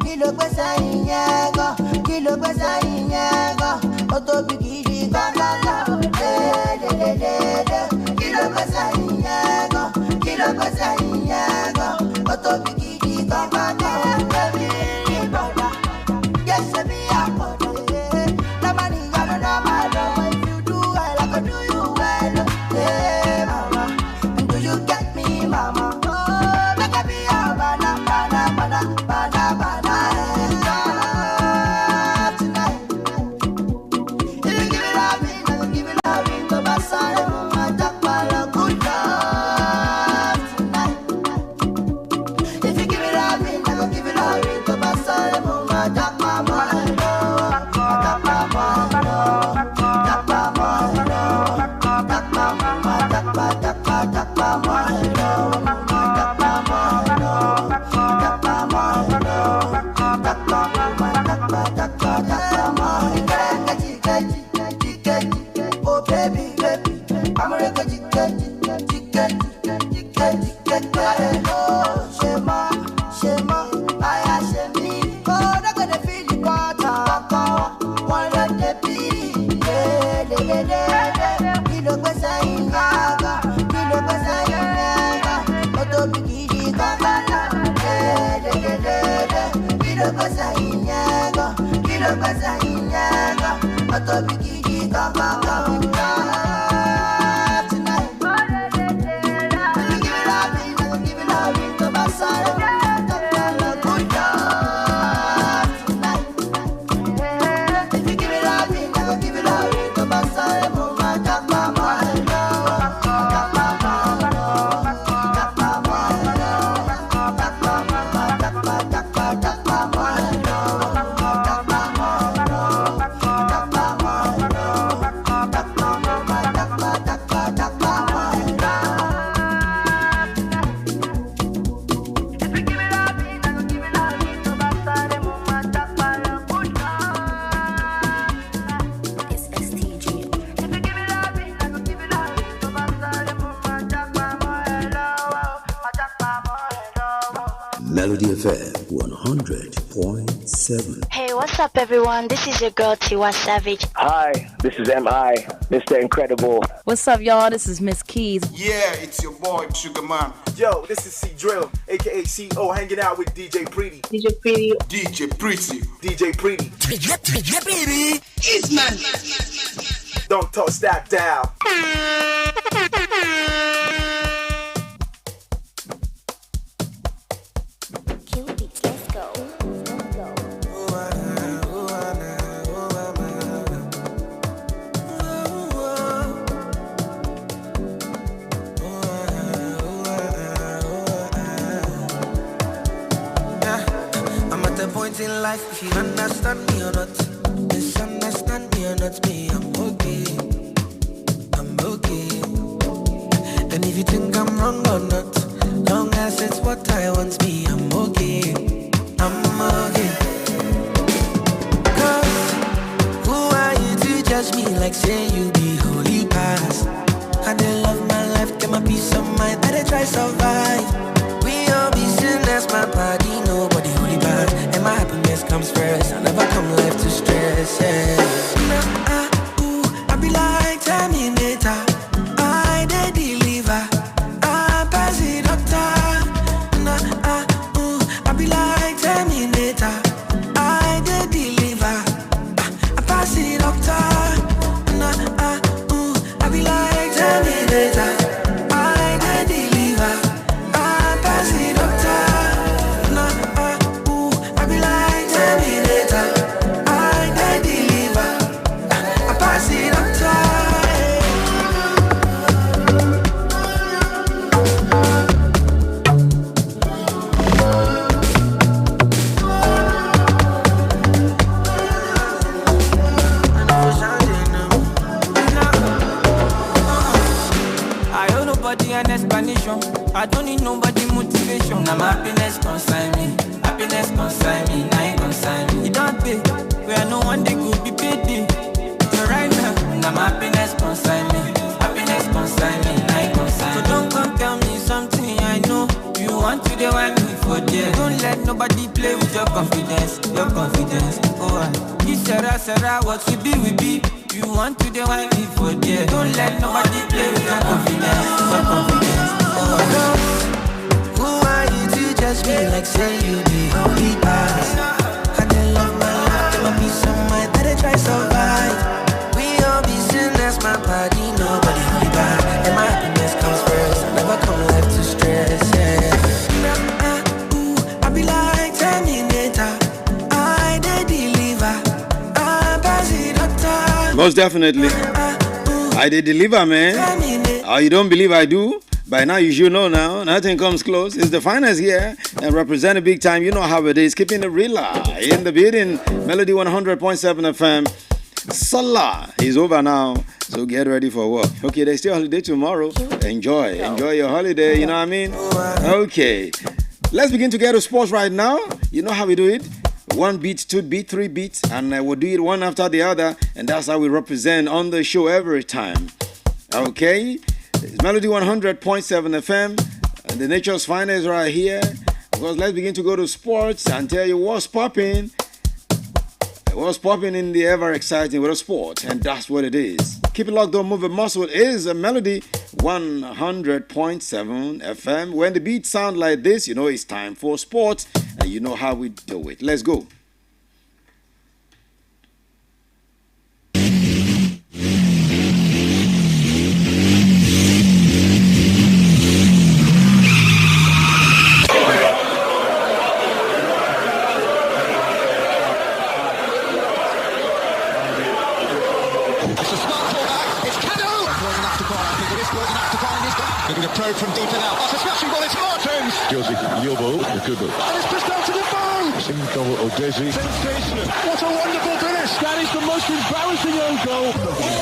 Kilo pesa inyego, kilo pesa inyego. Oto bikiri kangala. Kilo pesa inyego, kilo pesa inyego. Oto bikiri kangala. Yes, me a brother. No money gonna know my love. If you do well, I can do you well. Yeah, mama. Do you get me, mama? Oh, make me a banana. Tonight. If you give it up, I will give it up. Go back, sorry, mama. Talk about a good love tonight. If you give it up, I will give it up. Go back, sorry, mama. Talk my mind. Talk my mind. Talk my mind. Talk my mind. Talk my mind. Oh baby, baby, I'm a record chicken. Oh, Shema, I am me. Oh, they're gonna feel the water. One of the beat. Kilo pesa inyaga, kilo pesa inyaga. Oto bikiri kangala. Kilo pesa inyaga, kilo pesa inyaga. Oto bikiri kangala. Tonight. Give it up, give it up, go back, sorry. Melody FM 100.7. Hey, what's up, everyone? This is your girl, Tiwa Savage. Hi, this is M.I., Mr. Incredible. What's up, y'all? This is Miss Keys. Yeah, it's your boy, Sugar Man. Yo, this is C Drill, aka CO, hanging out with DJ Pretty. DJ Pretty. DJ Pretty. DJ Pretty. DJ Pretty. It's man. Don't touch that dial. In life, if you understand me or not, misunderstand me or not, me, I'm okay. And if you think I'm wrong or not, long as it's what I want, me, I'm okay. Cause who are you to judge me like say you be holy past? I didn't love my life, get my peace of mind, I did try survive. We all be sinners, my body, nobody holy bad. And my happiness comes first, I never come left to stress, yeah. I be like Terminator, I dey deliver, I pass it doctor. I be like Terminator, I dey deliver, I pass it doctor. I be like Terminator, I dey deliver, I pass it doctor. I be like Terminator, I dey deliver, I pass it doctor. I owe nobody an explanation, I don't need nobody motivation. Now my happiness consign me, now it consign me. It don't pay, where no one day could be paid. So right now my happiness consign me, now it consign me. So don't come tell me something I know you want to the one me for there. Don't let nobody play with your confidence, your confidence. Oh, you Sarah, what we be. You want to the one me for there. Don't let nobody play with your confidence, your confidence. Oh, who are you to judge me like say you be holy past? I didn't love my life, there might be some might that I try survive. We all be sinless, my body, nobody holy back. And my happiness comes first, I never come life to stress, yeah. I be like Terminator, I deliver, I pass it up time. Most definitely. I did deliver, man. Oh, you don't believe I do? By now you should know now. Nothing comes close. It's the finest here and representing big time. You know how it is. Keeping it real in the building. Melody 100.7 FM. Salah is over now. So get ready for work. Okay, there's still holiday tomorrow. Enjoy your holiday. You know what I mean? Okay. Let's begin to get to sports right now. You know how we do it. 1 beat, 2 beat, 3 beats, and we'll do it one after the other, and that's how we represent on the show every time. Okay, it's Melody 100.7 FM, and the nature's finest right here. Because let's begin to go to sports and tell you what's popping. What's popping in the ever exciting world of sport, and that's what it is. Keep it locked, don't move a muscle. It is a Melody 100.7 FM. When the beats sound like this, you know it's time for sports, and you know how we do it. Let's go. From deep and out. That's a smashing ball, it's Martins! Josie, your ball, a good ball. And it's pushed out to the boat! Single Odesi. Sensational! What a wonderful finish! That is the most embarrassing own goal!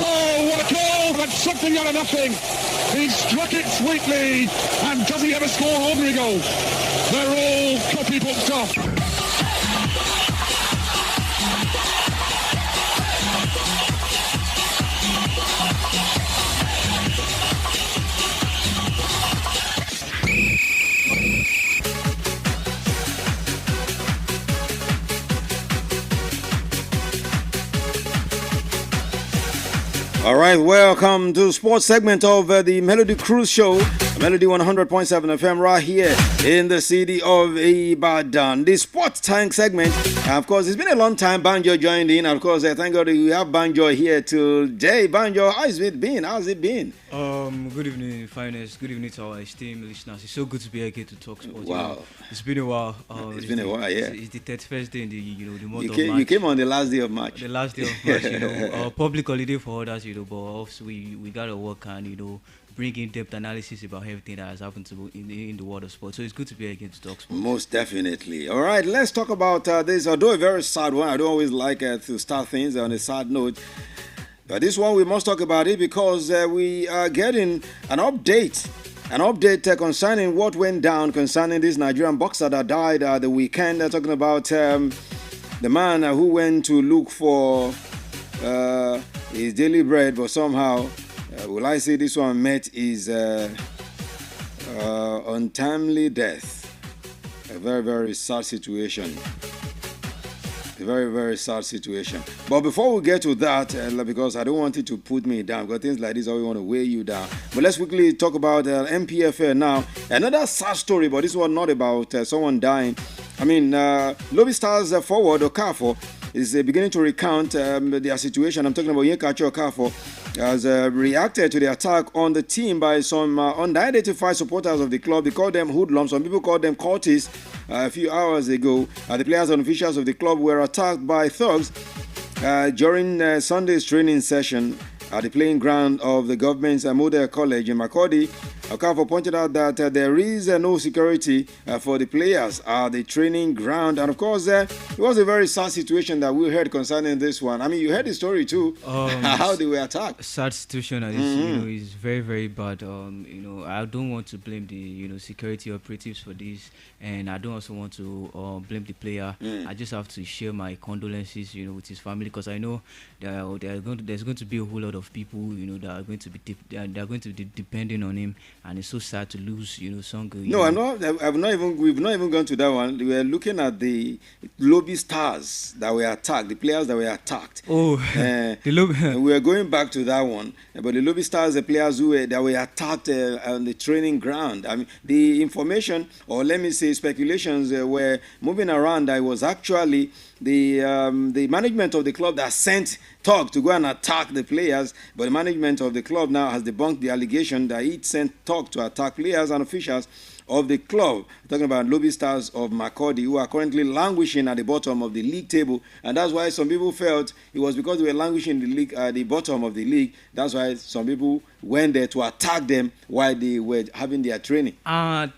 Oh, what a goal! That's something out of nothing! He struck it sweetly! And does he ever score ordinary goals? They're all copybook stuff! All right, welcome to the sports segment of the Melody Cruise Show, Melody 100.7 FM right here in the city of Ibadan. The sports tank segment, of course, it's been a long time Banjo joined in. Of course, thank God we have Banjo here today. Banjo, how's it been? Good evening, finest. Good evening to our esteemed listeners. It's so good to be here to talk sports. Wow. You know, it's been a while. It's been a while, yeah. It's the 31st day in the the month of March. You came on the last day of March. The last day of March, public holiday for others, but also we gotta work and bring in depth analysis about everything that has happened in the world of sports. So it's good to be again to talk sports. Most definitely. All right, let's talk about this. Although a very sad one, I don't always like to start things on a sad note. But this one, we must talk about it because we are getting an update concerning what went down concerning this Nigerian boxer that died the weekend. Talking about the man who went to look for his daily bread, but somehow, will I say this one met his untimely death. A very, very sad situation. A very, very sad situation. But before we get to that, because I don't want it to put me down, because things like this always want to weigh you down. But let's quickly talk about MPFL now. Another sad story, but this one not about someone dying. I mean, Lobby Stars forward Okafor is beginning to recount their situation. I'm talking about Yekachi Okafor has reacted to the attack on the team by some unidentified supporters of the club. They call them hoodlums. Some people call them cultists. A few hours ago, the players and officials of the club were attacked by thugs during Sunday's training session at the playing ground of the government's Model College in Makurdi. Okafor pointed out that there is no security for the players at the training ground. And of course, it was a very sad situation that we heard concerning this one. I mean, you heard the story too, how they were attacked. Sad situation, is very, very bad. I don't want to blame the security operatives for this, and I don't also want to blame the player. I just have to share my condolences, with his family, because I know there's going to be a whole lot of people, that are going to be depending on him. and it's so sad to lose, Songo. No, we've not even gone to that one. We were looking at the lobby stars that were attacked, the players that were attacked. Oh, the lobby. We were going back to that one, but the lobby stars, the players that were attacked on the training ground. I mean, the information, or let me say, speculations were moving around that it was actually the management of the club that sent Talk to go and attack the players, but the management of the club now has debunked the allegation that it sent Talk to attack players and officials of the club. We're talking about lobby stars of Makurdi, who are currently languishing at the bottom of the league table, and that's why some people felt it was because they were languishing in the league at the bottom of the league. That's why some people went there to attack them while they were having their training. I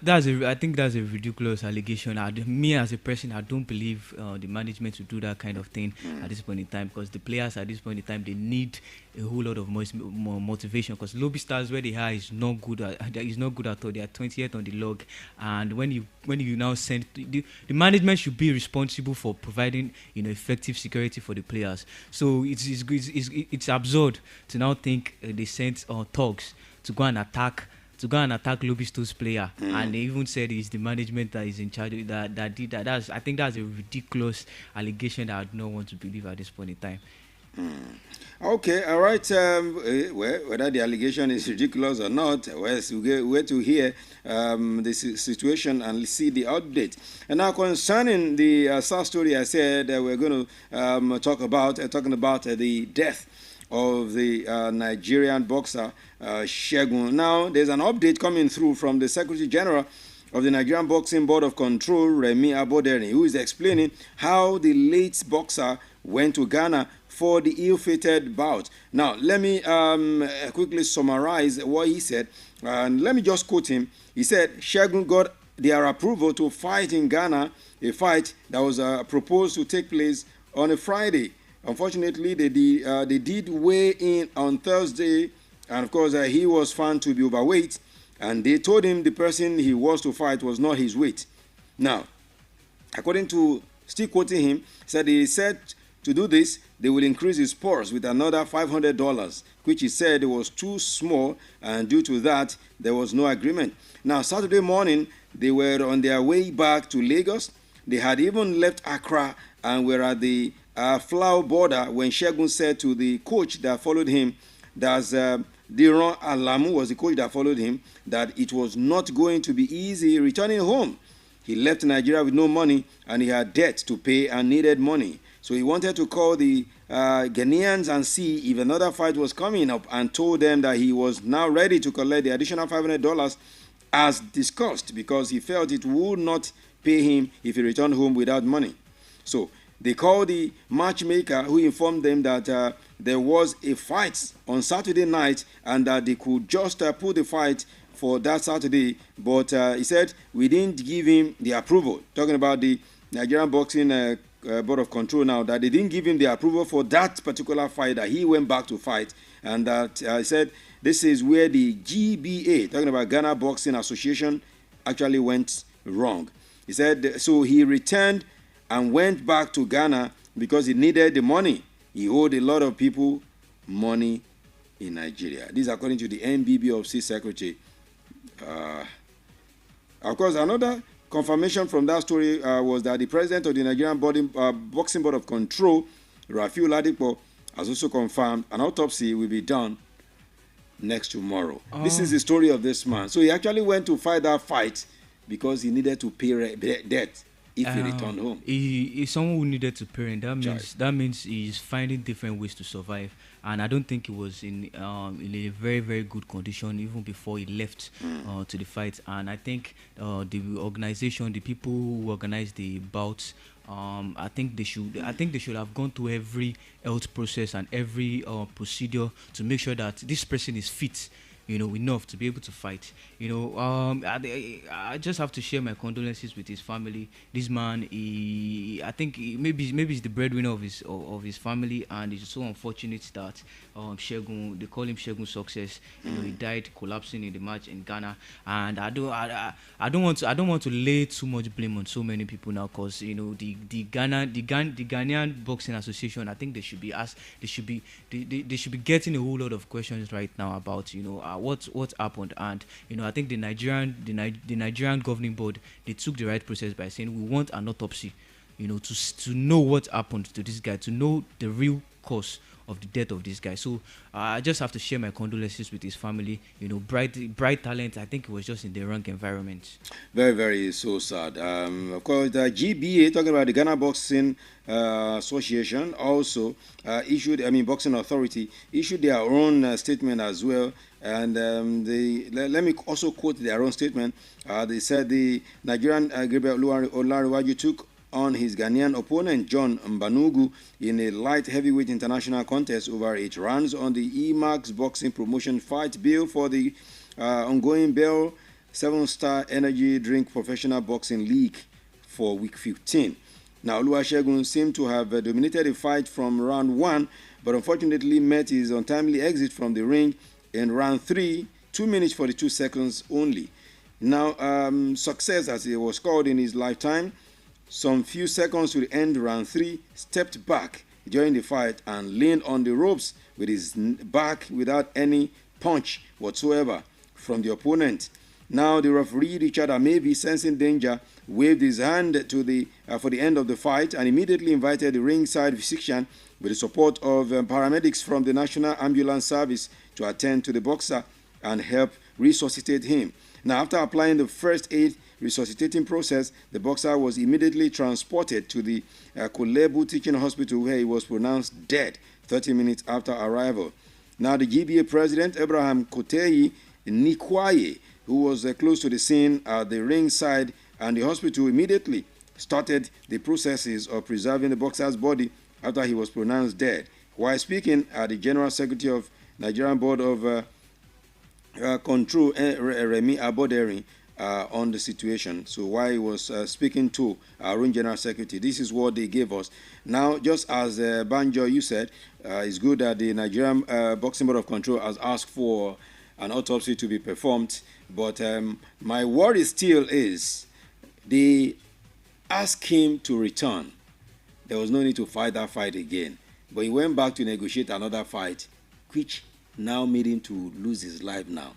think that's a ridiculous allegation. Me as a person, I don't believe the management to do that kind of thing at this point in time, because the players at this point in time, they need a whole lot of more motivation, because lobby stars where they are is not good at all. They are 20th on the log, and when you now send the management should be responsible for providing effective security for the players. So it's absurd to now think they sent Thugs to go and attack lobby stars player, and they even said it's the management that is in charge of that did that. I think that's a ridiculous allegation that I do not want to believe at this point in time. Okay, all right. Well, whether the allegation is ridiculous or not, we're to hear the situation and see the update. And now, concerning the sad story, I said we're going to talking about the death of the Nigerian boxer Segun. Now, there's an update coming through from the Secretary General of the Nigerian Boxing Board of Control, Remi Aboderi, who is explaining how the late boxer went to Ghana for the ill-fated bout. Now, let me quickly summarize what he said, and let me just quote him. He said, Segun got their approval to fight in Ghana, a fight that was proposed to take place on a Friday. Unfortunately, they did weigh in on Thursday, and of course, he was found to be overweight, and they told him the person he was to fight was not his weight. Now, according to, still quoting him, he said to do this, they will increase his purse with another $500, which he said was too small, and due to that, there was no agreement. Now, Saturday morning, they were on their way back to Lagos. They had even left Accra and were at the Flower border when Segun said to the coach that followed him, that's Diron Alamu was the coach that followed him, that it was not going to be easy returning home. He left Nigeria with no money and he had debt to pay and needed money. So he wanted to call the Ghanaians and see if another fight was coming up, and told them that he was now ready to collect the additional $500 as discussed, because he felt it would not pay him if he returned home without money. So they called the matchmaker, who informed them that there was a fight on Saturday night and that they could just put the fight for that Saturday. But he said, we didn't give him the approval. Talking about the Nigerian Boxing Board of Control now, that they didn't give him the approval for that particular fight that he went back to fight. And that he said, this is where the GBA, talking about Ghana Boxing Association, actually went wrong. He said, so he returned and went back to Ghana because he needed the money. He owed a lot of people money in Nigeria. This is according to the NBBOC secretary. Of course, another confirmation from that story was that the president of the Nigerian Boxing Board of Control, Rafiu Ladipo, has also confirmed an autopsy will be done next tomorrow. This is the story of this man. So he actually went to fight that fight because he needed to pay debt if he returned home. He's someone who needed to parent. That means he's finding different ways to survive. And I don't think he was in a very, very good condition even before he left to the fight. And I think the organization, the people who organized the bouts, I think they should have gone through every health process and every procedure to make sure that this person is fit, enough to be able to fight. I just have to share my condolences with his family. This man, I think maybe he's the breadwinner of his family, and it's so unfortunate that Segun, they call him Segun Success. He died collapsing in the match in Ghana, and I don't want to lay too much blame on so many people now, because the Ghanaian Boxing Association, I think they should be getting a whole lot of questions right now about what happened. And I think the Nigerian governing board, they took the right process by saying we want an autopsy, to know what happened to this guy, to know the real cause of the death of this guy. So I just have to share my condolences with his family. Bright talent. I think it was just in the wrong environment. Very, very so sad. Of course, the GBA, talking about the Ghana Boxing Association, also Boxing Authority, issued their own statement as well. And let me also quote their own statement. They said the Nigerian Gabriel Olariwaju took on his Ghanaian opponent John Mbanugu in a light heavyweight international contest over 8 rounds on the EMAX Boxing Promotion Fight Bill for the ongoing Bell 7-Star Energy Drink Professional Boxing League for week 15. Now, Oluwasegun seemed to have dominated the fight from round 1, but unfortunately met his untimely exit from the ring in round 3, 2 minutes 42 seconds only. Now, success, as it was called in his lifetime, some few seconds to end round 3, stepped back during the fight and leaned on the ropes with his back without any punch whatsoever from the opponent. Now the referee, Richard Amebi, sensing danger, waved his hand to the for the end of the fight and immediately invited the ringside physician with the support of paramedics from the National Ambulance Service to attend to the boxer and help resuscitate him. Now, after applying the first aid resuscitating process, the boxer was immediately transported to the Kolebu Teaching Hospital, where he was pronounced dead 30 minutes after arrival. Now, the GBA president, Abraham Koteyi Nikwaye, who was close to the scene at the ringside and the hospital, immediately started the processes of preserving the boxer's body after he was pronounced dead. While speaking at the General Secretary of Nigerian Board of Control, Remi Aboderi, on the situation. So while he was speaking to our own General Secretary, this is what they gave us. Now, just as Banjo, you said, it's good that the Nigerian Boxing Board of Control has asked for an autopsy to be performed, but my worry still is they asked him to return. There was no need to fight that fight again, but he went back to negotiate another fight, which now made him to lose his life now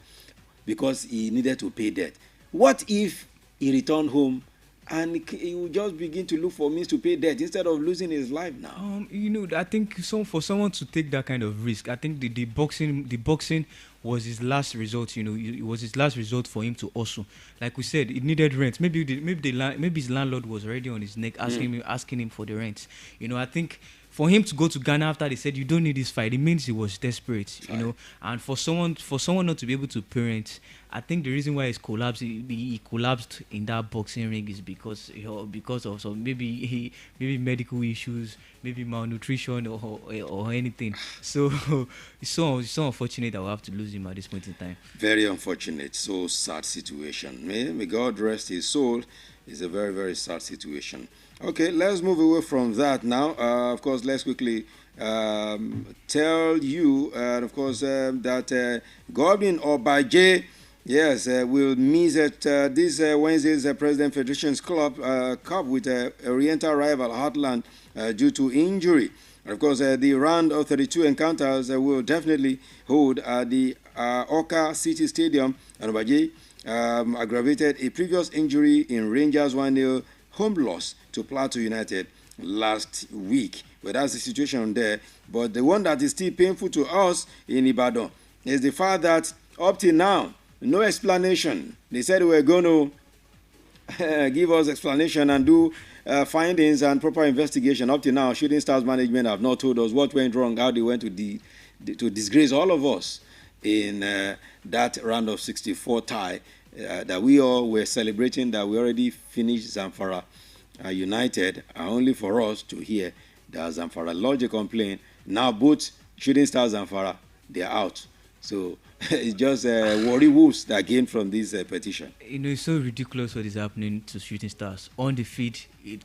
because he needed to pay debt. What if he returned home and he would just begin to look for means to pay debt instead of losing his life now? I think for someone to take that kind of risk, I think the boxing was his last resort. It was his last resort for him to hustle. Like we said, it needed rent. Maybe his landlord was already on his neck asking him for the rent. I think for him to go to Ghana after they said you don't need this fight, it means he was desperate, And for someone not to be able to parent, I think the reason why he collapsed in that boxing ring is because of some maybe medical issues, maybe malnutrition or anything. So it's so unfortunate that we have to lose him at this point in time. Very unfortunate, so sad situation. May God rest his soul. It's a very, very sad situation. Okay, let's move away from that now. Of course, let's quickly tell you, of course, that Godwin Obaje, yes, will miss at this Wednesday's President Federation's Cup with Oriental rival Heartland due to injury. And of course, the round of 32 encounters will definitely hold at the Oka City Stadium. And Obaje aggravated a previous injury in Rangers 1-0 home loss to Plateau United last week. But that's the situation there. But the one that is still painful to us in Ibadan is the fact that up till now, no explanation. They said they were going to give us explanation and do findings and proper investigation. Up till now, Shooting Stars management have not told us what went wrong, how they went to disgrace all of us in that round of 64 tie that we all were celebrating, that we already finished Zamfara United, only for us to hear that Zamfara lodged a complaint. Now both Shooting Stars and Zamfara, they're out. So it's just worry wolves that gain from this petition. It's so ridiculous what is happening to Shooting Stars. On the field,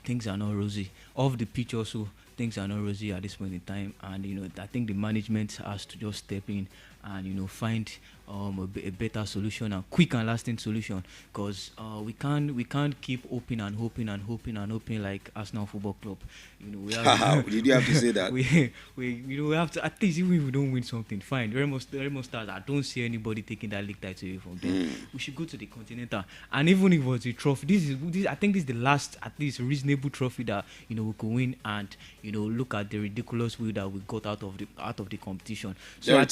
things are not rosy. Off the pitch also, things are not rosy at this point in time. And, I think the management has to just step in and, find a better solution, and quick and lasting solution, because we can't keep hoping and hoping and hoping and hoping like Arsenal Football Club. We have Did you have to say that? we have to, at least even if we don't win something, fine. Remo Stars, I don't see anybody taking that league title away from them. We should go to the Continental, and even if it was a trophy, this I think this is the last at least reasonable trophy that we could win, and look at the ridiculous way that we got out of the competition. So I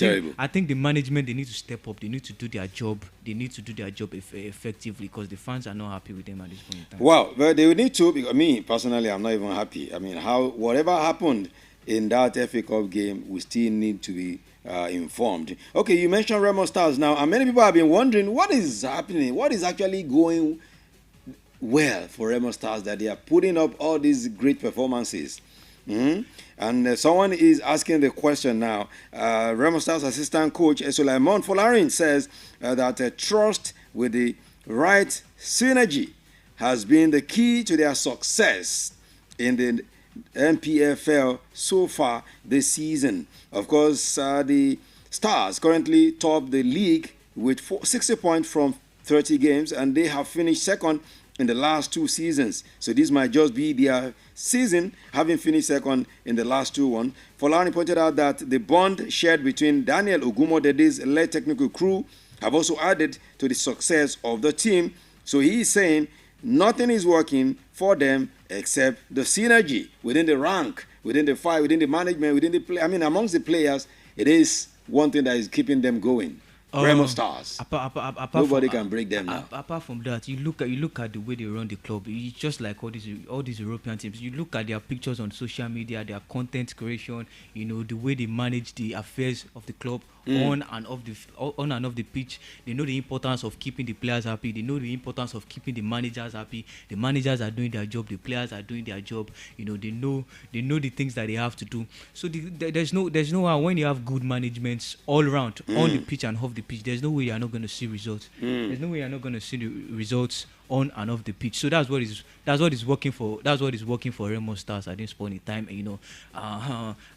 think the management, they need to step up. They need to do their job. They need to do their job effectively, because the fans are not happy with them at this point in time. Well, but they would need to. Because me personally, I'm not even happy. I mean, whatever happened in that FA Cup game, we still need to be informed. Okay, you mentioned Remo Stars now, and many people have been wondering what is happening, what is actually going well for Remo Stars that they are putting up all these great performances. And someone is asking the question now. Remo Stars assistant coach Sulaiman Folarin says that trust with the right synergy has been the key to their success in the NPFL so far this season. Of course, the Stars currently top the league with 60 points from 30 games, and they have finished second in the last 2 seasons. So this might just be their season, having finished second in the last 2-1. Folani pointed out that the bond shared between Daniel Ogumodede's led technical crew have also added to the success of the team. So he is saying nothing is working for them except the synergy within the rank, within the fight, within the management, within the play. I mean, amongst the players, it is one thing that is keeping them going. Remo Stars. Nobody can break them now. Apart from that, you look at the way they run the club. It's just like all these European teams. You look at their pictures on social media, their content creation. The way they manage the affairs of the club on and off the pitch. They know the importance of keeping the players happy. They know the importance of keeping the managers happy. The managers are doing their job. The players are doing their job. They know the things that they have to do. So there's no how, when you have good management all around on the pitch and off the pitch, there's no way you're not going to see results. There's no way you're not going to see the results on and off the pitch. So that's what is working for Remo Stars at this point in time. And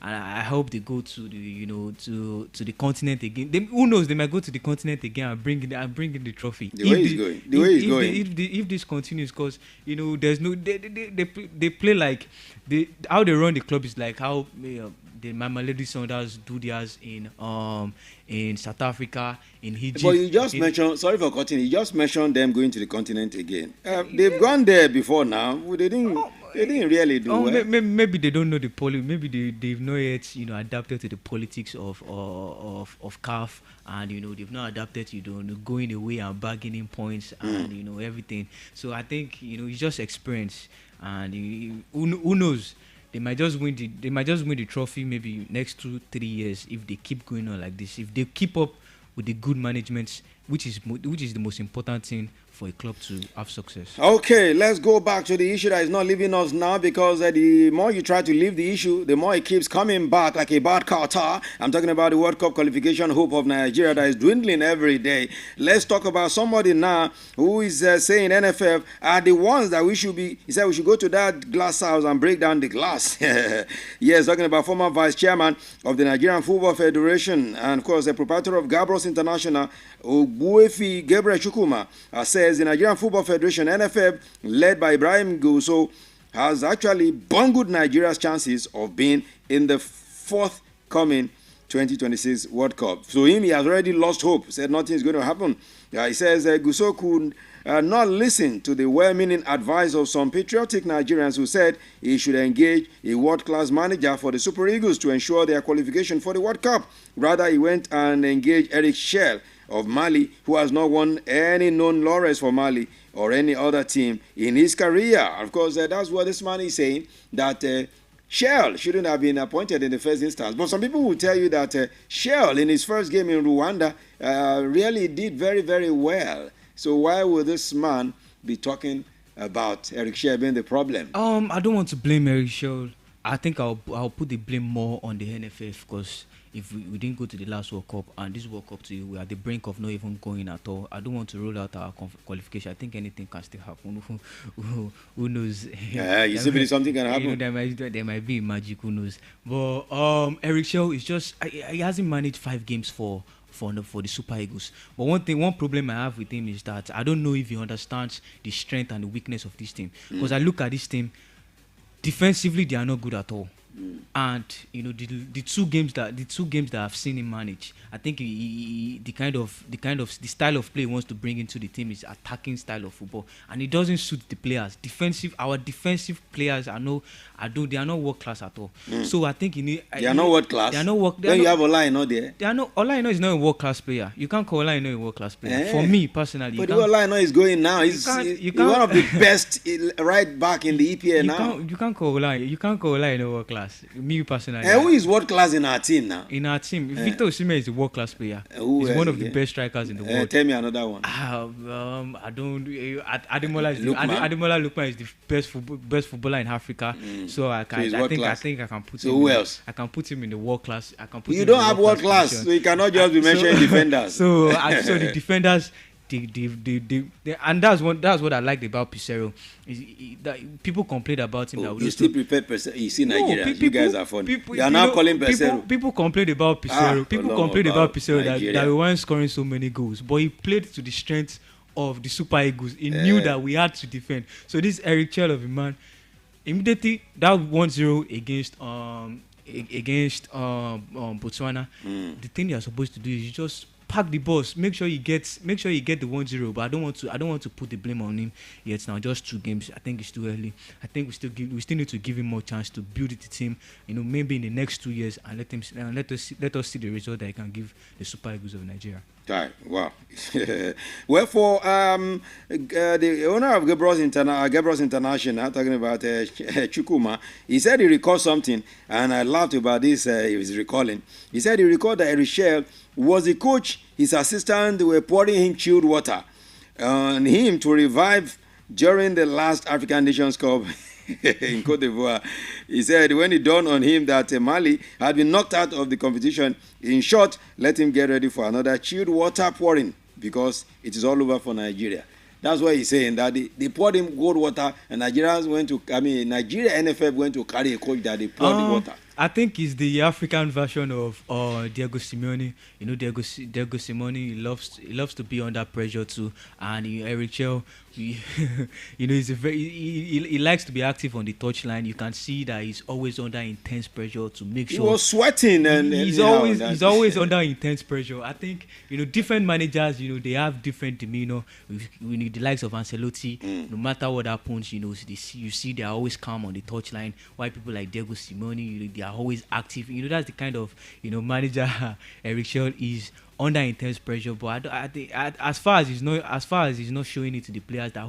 I hope they go to the to the continent again. Who knows? They might go to the continent again and bring in the trophy. The way it's going. If this continues, because there's no they play like how they run the club is like how the Mamelodi Sundowns do theirs in South Africa, in Egypt. But you just mentioned, sorry for cutting, you just mentioned them going to the continent again. They've gone there before now. They didn't really do well. Maybe they don't know the maybe they've not yet adapted to the politics of CAF, and they've not adapted to going away and bargaining points and everything. So I think it's just experience, and who knows. They might just win the trophy maybe next 2-3 years if they keep going on like this. If they keep up with the good management, which is the most important thing for a club to have success. Okay, let's go back to the issue that is not leaving us now, because the more you try to leave the issue, the more it keeps coming back like a bad carter. I'm talking about the World Cup qualification hope of Nigeria that is dwindling every day. Let's talk about somebody now who is saying NFF are the ones that he said we should go to that glass house and break down the glass. Yes, talking about former vice chairman of the Nigerian Football Federation and of course the proprietor of Gabros International, Ogbuefi Gabriel Chukuma, says the Nigerian Football Federation, NFF, led by Ibrahim Guso, has actually bungled Nigeria's chances of being in the forthcoming 2026 World Cup. So he has already lost hope, said nothing is going to happen. He says Guso could not listen to the well-meaning advice of some patriotic Nigerians who said he should engage a world-class manager for the Super Eagles to ensure their qualification for the World Cup. Rather, he went and engaged Eric Schell of Mali, who has not won any known laurels for Mali or any other team in his career. Of course, that's what this man is saying, that Schell shouldn't have been appointed in the first instance. But some people will tell you that Schell, in his first game in Rwanda, really did very, very well. So why would this man be talking about Eric Schell being the problem? I don't want to blame Eric Schell. I think I'll put the blame more on the NFF, because if we didn't go to the last World Cup, and this World Cup we are at the brink of not even going at all. I don't want to rule out our qualification. I think anything can still happen. Who knows? Yeah, you see, something can happen. There might be magic. Who knows? But Eric Schell is just he hasn't managed 5 games for for the Super Eagles. But one problem I have with him is that I don't know if he understands the strength and the weakness of this team. Because I look at this team, defensively they are not good at all. And the two games that I've seen him manage, I think the style of play he wants to bring into the team is attacking style of football, and it doesn't suit the players. Our defensive players they are not world class at all. So I think they are not world class. They are not world. When you have Olaino there, they are not. Olaino is not a world class player. You can't call Olaino a world class player. For me personally, but Olaino is going now. He's one of the best right back in the EPL now. You can't call Olaino world class. Me personally. Who is world class in our team now? In our team, Victor Osimhen is a world class player. He's one of the best strikers in the world. Tell me another one. I don't. Ademola Lookman is the best footballer in Africa. So I think I can put him. So who else? I can put him in the world class. You don't have world class, so you cannot just be mentioning defenders. So the defenders. And that's what I liked about Pizarro. That people complained about him. You still prepare Pizarro. You see Nigeria. You guys are funny. You are now calling Pizarro. People complained about Pizarro. That we weren't scoring so many goals. But he played to the strength of the Super Eagles. He knew that we had to defend. So this Eric Chell of a man, immediately that 1-0 against Botswana, the thing you are supposed to do is you just pack the boss. Make sure you get the 1-0. But I don't want to put the blame on him yet. Now just 2 games. I think it's too early. I think we still need to give him more chance to build the team. Maybe in the next 2 years, and let us see the result that he can give the Super Eagles of Nigeria. Right. Wow. Well, for the owner of Gabriel's International, talking about Chukuma, he said he recalled something, and I laughed about this. He was recalling. He said he recalled that Richel was the coach. His assistant were pouring him chilled water on him to revive during the last African Nations Cup in Cote d'Ivoire. He said when it dawned on him that Mali had been knocked out of the competition, in short, let him get ready for another chilled water pouring because it is all over for Nigeria. That's why he's saying that they poured him cold water, and Nigeria NFF went to carry a coach that they poured the water. I think it's the African version of Diego Simeone. Diego Simeone, he loves to be under pressure too, and Eric Chell, he's he likes to be active on the touchline. You can see that he's always under intense pressure to make sure he was sweating, and he's always under intense pressure. I think different managers, they have different demeanor. We need the likes of Ancelotti. No matter what happens, you see they are always calm on the touchline. While people like Diego Simeone, they are always active. That's the kind of manager Eric Chell is, under intense pressure. But I think as far as he's not showing it to the players that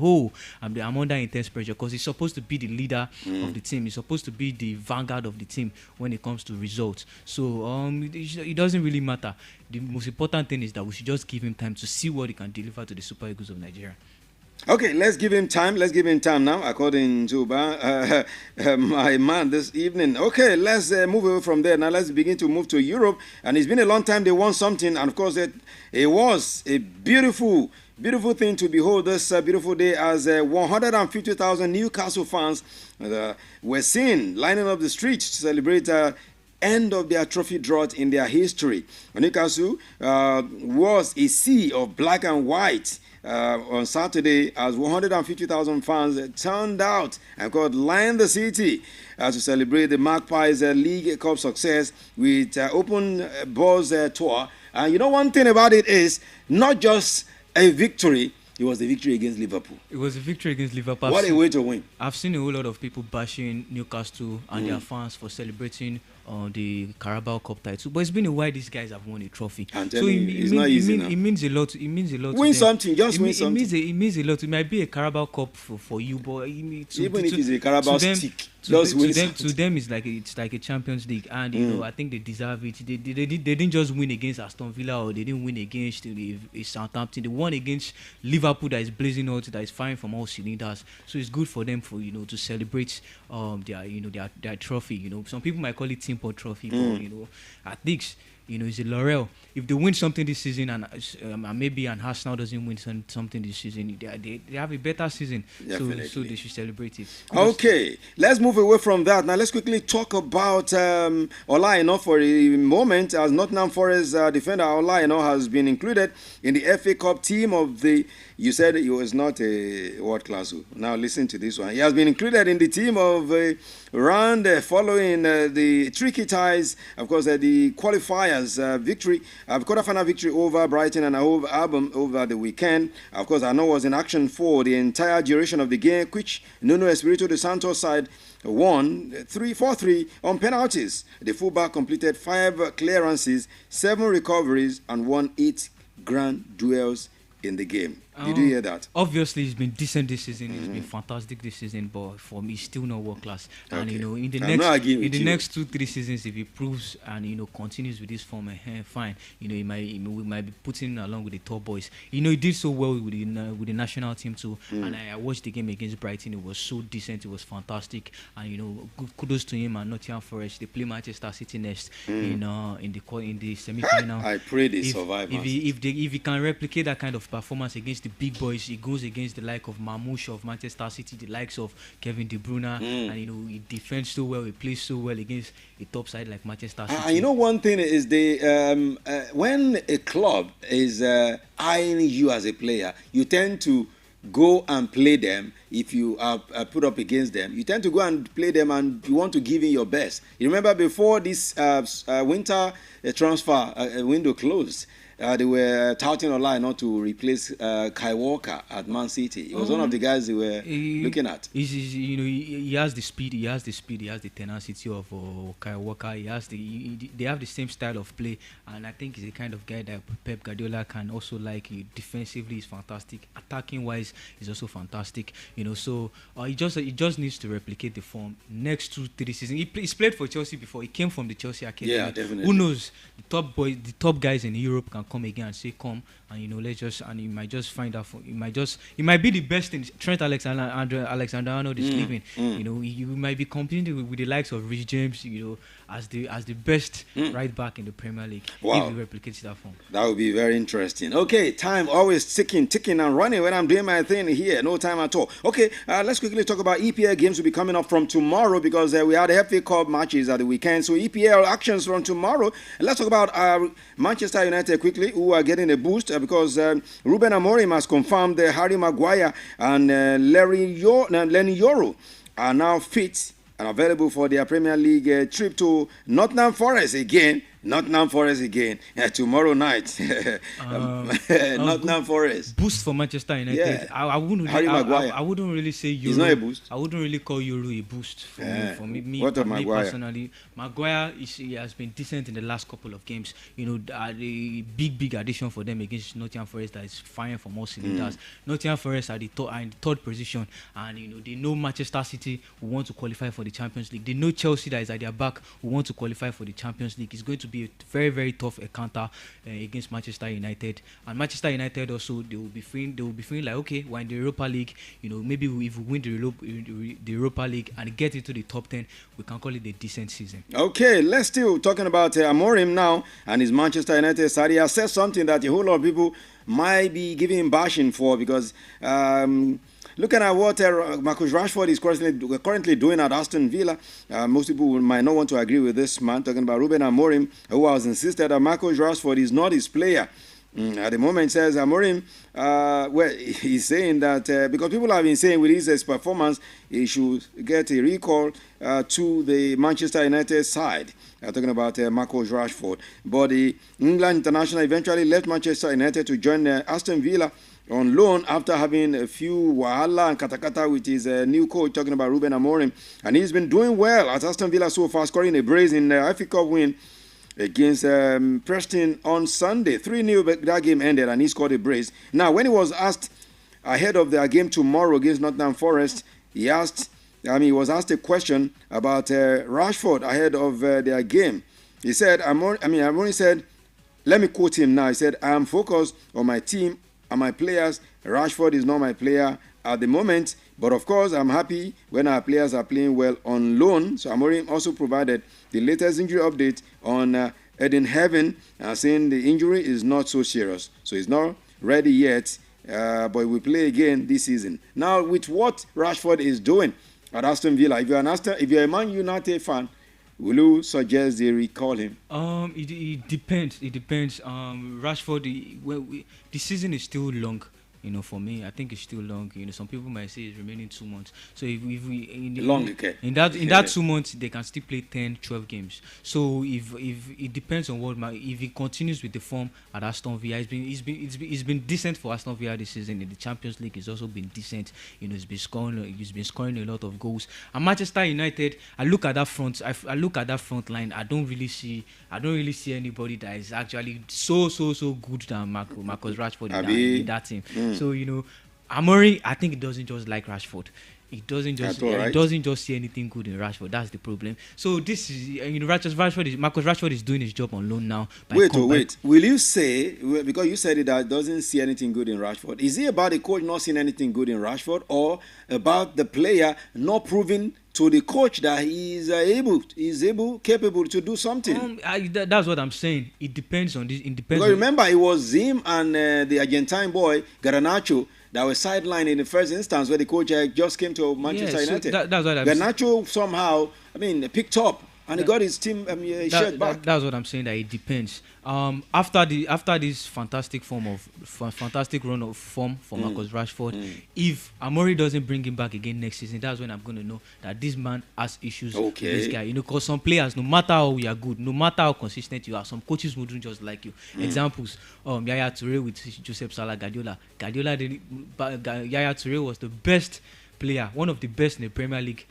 I'm under intense pressure, because he's supposed to be the leader of the team. He's supposed to be the vanguard of the team when it comes to results. So it doesn't really matter. The most important thing is that we should just give him time to see what he can deliver to the Super Eagles of Nigeria. Okay, let's give him time. Let's give him time now, according to my man this evening. Okay, let's move away from there. Now let's begin to move to Europe. And it's been a long time they won something. And of course, it was a beautiful thing to behold this beautiful day as 150,000 Newcastle fans were seen lining up the streets to celebrate end of their trophy drought in their history. Newcastle was a sea of black and white on Saturday as 150,000 fans turned out and lined the city to celebrate the Magpies League Cup success with open bus tour. And one thing about it is not just a victory. It was a victory against Liverpool. It was a victory against Liverpool. What a way to win. I've seen a whole lot of people bashing Newcastle and their fans for celebrating the Carabao Cup title. But it's been a while these guys have won a trophy. So it's not easy now. It means a lot. It means a lot. Win something. Just win something. It means a lot. It might be a Carabao Cup for you, but even if it's a Carabao stick. To them, it's like a Champions League, and I think they deserve it. They didn't just win against Aston Villa, or they didn't win against Southampton. They won against Liverpool, that is blazing out, that is firing from all cylinders. So it's good for them to celebrate their trophy. Some people might call it Team Pot Trophy, but at least it's a laurel. If they win something this season and maybe an Arsenal doesn't win something this season, they have a better season. So they should celebrate it. Okay, let's move away from that. Now let's quickly talk about Ola Aina for a moment, as Nottingham Forest defender Ola Aina has been included in the FA Cup team of the. You said he was not a world class. Now listen to this one. He has been included in the team of round following the tricky ties, of course, the qualifiers victory, quarterfinal victory over Brighton and Hove Albion over the weekend. Of course, Arnaud was in action for the entire duration of the game, which Nuno Espirito de Santos side won 4-3 on penalties. The fullback completed 5 clearances, 7 recoveries, and won 8 grand duels in the game. Did you hear that? Obviously, it's been decent this season. It's been fantastic this season, but for me, it's still not world claess. Okay. And in the next 2-3 seasons, if he proves and continues with this form, fine. We might be putting along with the top boys. He did so well with the national team too. And I watched the game against Brighton. It was so decent. It was fantastic. And kudos to him and Nottingham Forest. They play Manchester City next in the semi-final. I pray they survive. If he can replicate that kind of performance against the big boys, he goes against the like of Mamouche of Manchester City, the likes of Kevin De Bruyne, and he defends so well, he plays so well against a top side like Manchester City. One thing is when a club is eyeing you as a player, you tend to go and play them. If you are put up against them, you tend to go and play them, and you want to give in your best. You remember before this winter transfer window closed, they were touting online not to replace Kai Walker at Man City. He was one of the guys they were looking at. He has the speed, he has the tenacity of Kai Walker. They have the same style of play, and I think he's the kind of guy that Pep Guardiola can also like. Defensively, he's fantastic. Attacking wise, he's also fantastic. So he just needs to replicate the form next 2-3 seasons. He's played for Chelsea before. He came from the Chelsea academy. Yeah, definitely. Who knows? The top guys in Europe can come again and say come, and let's just, and you might just find out. He might be the best in Trent Alexander-Arnold is leaving. You might be competing with the likes of Rich James, as the best right back in the Premier League. Wow. If he replicates that form. That would be very interesting. Okay, time always ticking and running when I'm doing my thing here. No time at all. Okay, let's quickly talk about EPL games will be coming up from tomorrow, because we had FA Cup matches at the weekend. So EPL actions from tomorrow. And let's talk about Manchester United quickly, who are getting a boost because Ruben Amorim has confirmed that Harry Maguire and Lenny Yoro are now fit and available for their Premier League trip to Nottingham Forest again. Tomorrow night. Nottingham Forest. Boost for Manchester United. Yeah. I wouldn't really say Euro. It's not a boost. I wouldn't really call Euro a boost for me. What of me Maguire? Personally, Maguire he has been decent in the last couple of games. The big addition for them against Nottingham Forest that is firing from all cylinders. Nottingham Forest are in the third position, and they know Manchester City who want to qualify for the Champions League. They know Chelsea that is at their back who want to qualify for the Champions League. It's going to be a very, very tough encounter against Manchester United. And Manchester United also, they will be feeling like, okay, we're in the Europa League. Maybe if we win the Europa League and get into the top 10, we can call it a decent season. Okay, let's still talking about Amorim now and his Manchester United side. He has said something that a whole lot of people might be giving him bashing for, because looking at what Marcus Rashford is currently doing at Aston Villa, most people might not want to agree with this man, talking about Ruben Amorim, who has insisted that Marcus Rashford is not his player. At the moment, says Amorim, he's saying that because people have been saying with his performance, he should get a recall to the Manchester United side. Talking about Marcus Rashford. But the England international eventually left Manchester United to join Aston Villa on loan after having a few wahala and katakata with his new coach, talking about Ruben Amorim. And he's been doing well at Aston Villa so far, scoring a brace in the FA Cup win against Preston on Sunday. 3-0 that game ended, and he scored a brace. Now, when he was asked ahead of their game tomorrow against Nottingham Forest, he was asked a question about Rashford ahead of their game. He said, Amorim said, let me quote him now. He said, I am focused on my team and my players. Rashford is not my player at the moment, but of course I'm happy when our players are playing well on loan. So Amorim also provided the latest injury update on Eden Heaven saying the injury is not so serious, so he's not ready yet, but we play again this season. Now, with what Rashford is doing at Aston Villa, if you're a Man United fan, will you suggest they recall him? It depends. It depends. Rashford, the season is still long. For me, I think it's still long. Some people might say it's remaining 2 months. So if we in that 2 months, they can still play 10, 12 games. So if it depends on if he continues with the form at Aston Villa, it's been decent for Aston Villa this season. In the Champions League, it's also been decent. He's been scoring a lot of goals. And Manchester United, I look at that front line. I don't really see anybody that is actually so good than Marcus Rashford in that team. So Amorim, I think he doesn't just like Rashford. He doesn't just see anything good in Rashford. That's the problem. So this is Marcus Rashford is doing his job on loan now. Wait. Will you say, because you said it, that doesn't see anything good in Rashford? Is it about the coach not seeing anything good in Rashford, or about the player not proving to the coach that he is capable to do something? That's what I'm saying. It depends on this. It depends. Because remember, it was him and the Argentine boy Garnacho that were sidelined in the first instance where the coach just came to Manchester United. That's what I'm Garnacho somehow, picked up and he got his team shirt back. That's what I'm saying. That it depends. After this fantastic run of form for Marcus Rashford, if Amorim doesn't bring him back again next season, that's when I'm going to know that this man has issues with this guy. Because some players, no matter how you are good, no matter how consistent you are, some coaches wouldn't just like you. Examples: Yaya Toure with Joseph Salah, Guardiola. Yaya Toure was the best player, one of the best in the Premier League.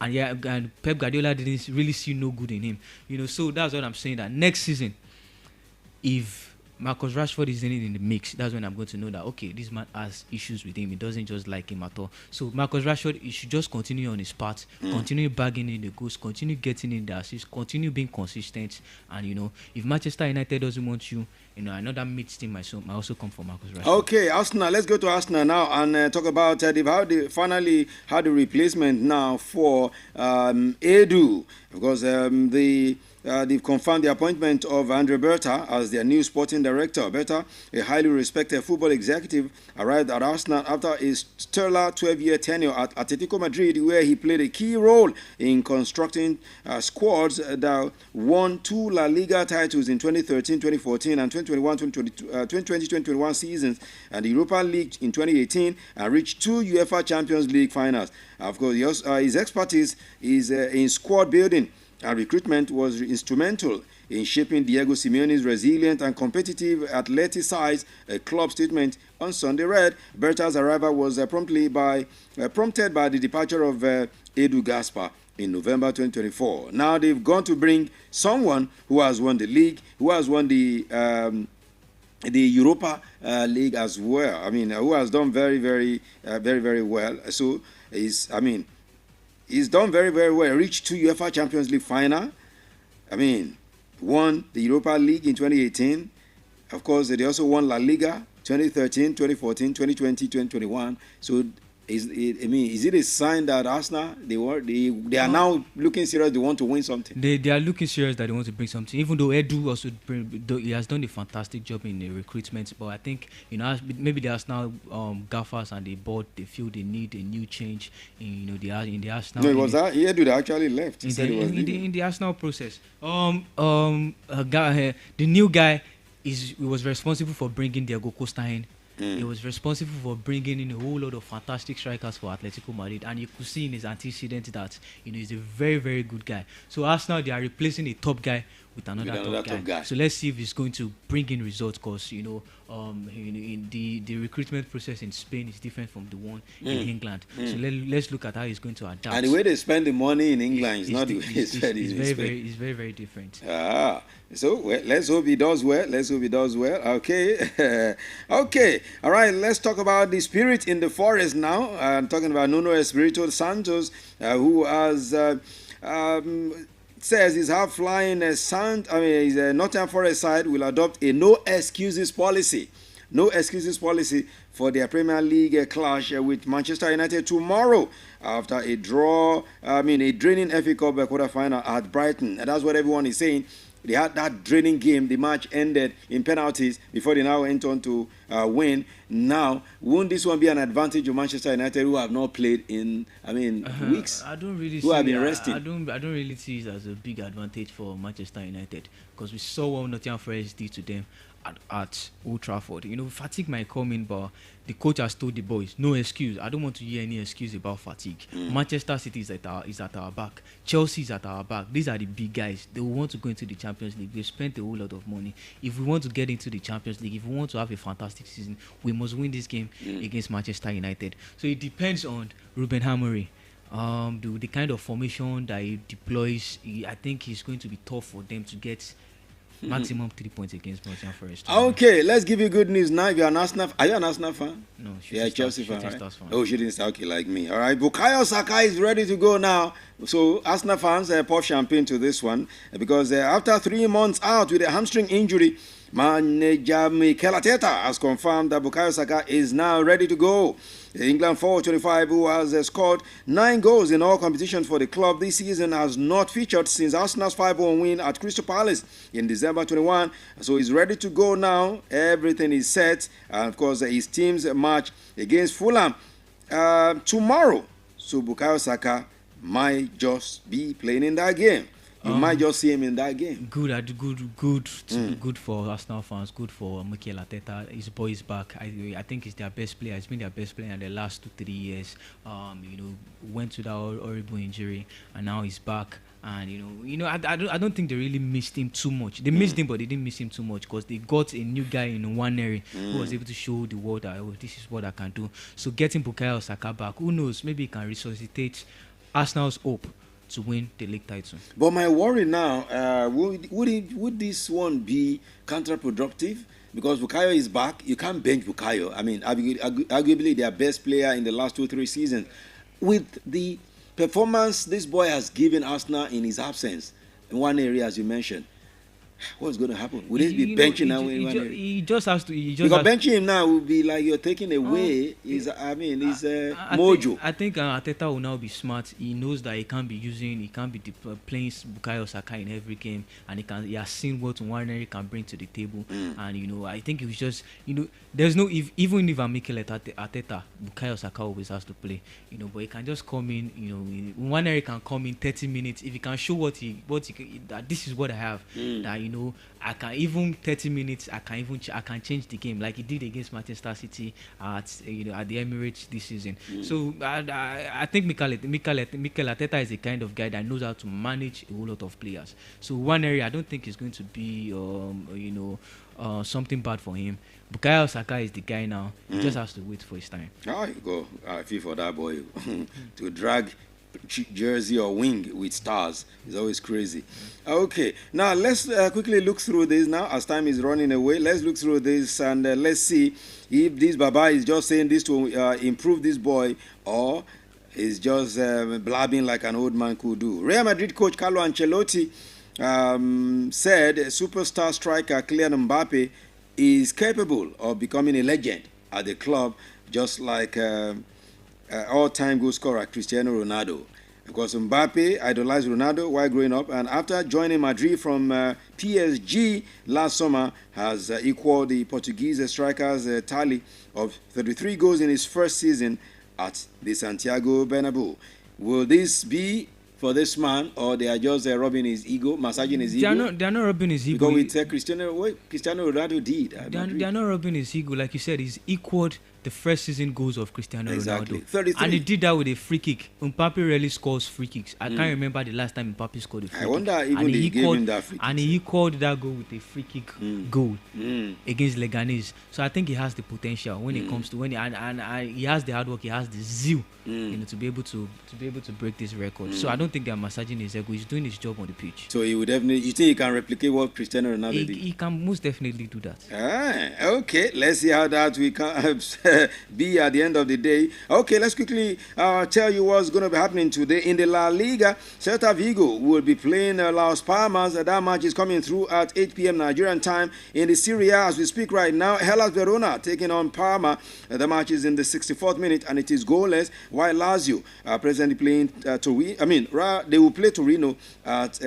And Pep Guardiola didn't really see no good in him. So that's what I'm saying, that next season, if Marcus Rashford is in the mix, that's when I'm going to know that, okay, this man has issues with him. He doesn't just like him at all. So Marcus Rashford, he should just continue on his path, continue bagging in the goals, continue getting in the assists, continue being consistent. And, if Manchester United doesn't want you, another mid-team might also come for Marcus Rashford. Okay, Arsenal. Let's go to Arsenal now and talk about they've finally had a replacement now for Edu, because they've confirmed the appointment of Andre Berta as their new sporting director. Berta, a highly respected football executive, arrived at Arsenal after a stellar 12-year tenure at Atletico Madrid, where he played a key role in constructing squads that won 2 La Liga titles in 2013-2014 and 2020-2021 seasons, and the Europa League in 2018, and reached 2 UEFA Champions League finals. Of course, his expertise is in squad building, and recruitment was instrumental in shaping Diego Simeone's resilient and competitive athletic side. A club statement on Sunday read, Berta's arrival was prompted by the departure of Edu Gaspar in November 2024. Now they've gone to bring someone who has won the league, who has won the Europa League as well. Who has done very, very, very, very well. So he's done very, very well. Reached 2 UEFA Champions League final. Won the Europa League in 2018. Of course, they also won La Liga 2013, 2014, 2020, 2021. So is it a sign that Arsenal they are now looking serious? They want to win something. They are looking serious that they want to bring something. Even though Edu also he has done a fantastic job in the recruitment, but I think maybe the Arsenal gaffers and the board, they feel they need a new change in the Arsenal. No, it was that Edu that actually left. In the Arsenal process. The new guy was responsible for bringing Diego Costa in. He was responsible for bringing in a whole lot of fantastic strikers for Atletico Madrid, and you could see in his antecedents that he's a very, very good guy. So Arsenal, they are replacing a top guy with another top guy. So let's see if he's going to bring in results, because in the recruitment process in Spain is different from the one in England. So let's look at how he's going to adapt. And the way they spend the money in England is not the way they spend it in Spain. It's very, very different. So let's hope he does well. Okay. Okay. All right. Let's talk about the spirit in the forest now. I'm talking about Nuno Espirito Santos, who has says his half-flying his Nottingham Forest side will adopt a no excuses policy for their Premier League clash with Manchester United tomorrow after a draining FA Cup quarter-final at Brighton. And that's what everyone is saying. They had that draining game. The match ended in penalties before they now went on to win. Now, won't this one be an advantage of Manchester United, who have not played in, weeks? I don't really who see have been resting. I don't really see it as a big advantage for Manchester United, because we saw what Nottingham Forest did to them at Old Trafford. Fatigue might come in, but the coach has told the boys, no excuse. I don't want to hear any excuse about fatigue. Manchester City is at our back. Chelsea is at our back. These are the big guys. They want to go into the Champions League. They've spent a whole lot of money. If we want to get into the Champions League, if we want to have a fantastic season, we must win this game against Manchester United. So it depends on Ruben Amorim. The kind of formation that he deploys, I think it's going to be tough for them to get maximum 3 points against Nottingham Forest. Okay, let's give you good news now. If you're an Arsenal, are you an Arsenal fan? No, Chelsea fan. Right? Fan. Oh, shooting star, okay, like me. All right, Bukayo Saka is ready to go now. So Arsenal fans, pop champagne to this one, because after 3 months out with a hamstring injury, manager Mikel Arteta has confirmed that Bukayo Saka is now ready to go. The England forward 25, who has scored 9 goals in all competitions for the club this season, has not featured since Arsenal's 5-1 win at Crystal Palace in December 21. So he's ready to go now. Everything is set. And of course, his team's match against Fulham tomorrow. So Bukayo Saka might just be playing in that game. You might just see him in that game. Good for Arsenal fans. Good for Mikel Arteta. His boy is back. I think he's their best player. He's been their best player in the last 2-3 years. Went to that horrible injury, and now he's back. And I don't think they really missed him too much. They missed him, but they didn't miss him too much, because they got a new guy in Nwaneri who was able to show the world that this is what I can do. So getting Bukayo Saka back, who knows? Maybe he can resuscitate Arsenal's hope to win the league title. But my worry now, would this one be counterproductive? Because Bukayo is back, you can't bench Bukayo. Arguably their best player in the last 2-3 seasons. With the performance this boy has given Arsenal in his absence, in one area, as you mentioned, what's going to happen? Will it be benching now? He just has to. Because benching him now will be like you're taking away his mojo. I think Arteta will now be smart. He knows that he can't be playing Bukayo Saka in every game, and he has seen what Nwaneri can bring to the table. And I think it was just there's no even if I'm Mikel Arteta, Bukayo Saka always has to play. But he can just come in. Nwaneri can come in 30 minutes if he can show what he that this is what I have. That I can even 30 minutes. I can change the game like he did against Manchester City at the Emirates this season. So I think Mikel Arteta is the kind of guy that knows how to manage a whole lot of players. So one area I don't think is going to be something bad for him. Bukayo Saka is the guy now. He just has to wait for his time. Oh, you go. I feel for that boy to drag jersey or wing with stars is always crazy. Okay, now let's quickly look through this now as time is running away. Let's look through this and let's see if this Baba is just saying this to improve this boy, or is just blabbing like an old man could do. Real Madrid coach Carlo Ancelotti said superstar striker Kylian Mbappe is capable of becoming a legend at the club, just like all-time goal scorer Cristiano Ronaldo. Because Mbappe idolized Ronaldo while growing up, and after joining Madrid from PSG last summer, has equaled the Portuguese striker's tally of 33 goals in his first season at the Santiago Bernabeu. Will this be for this man, or they are just rubbing his ego, massaging his ego? They are not rubbing his ego. Because with Cristiano Ronaldo did. They are not rubbing his ego. Like you said, he's equaled the first season goals of Cristiano Ronaldo. 33. And he did that with a free kick. Mbappe rarely scores free kicks. I can't remember the last time Mbappe scored a free kick. I wonder even they gave him that free kick. And he equaled that goal with a free kick goal against Leganés. So I think he has the potential when it comes to and he has the hard work, he has the zeal, to be able to break this record. So I don't think they're massaging his ego. He's doing his job on the pitch. So he would definitely. You think he can replicate what Cristiano Ronaldo did? He can most definitely do that. Okay. Let's see how that we can be at the end of the day. Okay, let's quickly tell you what's going to be happening today in the La Liga. Celta Vigo will be playing Las Palmas. That match is coming through at 8 p.m. Nigerian time. In the Serie A, as we speak right now, Hellas Verona taking on Parma. The match is in the 64th minute and it is goalless. While Lazio are presently playing Torino. They will play Torino at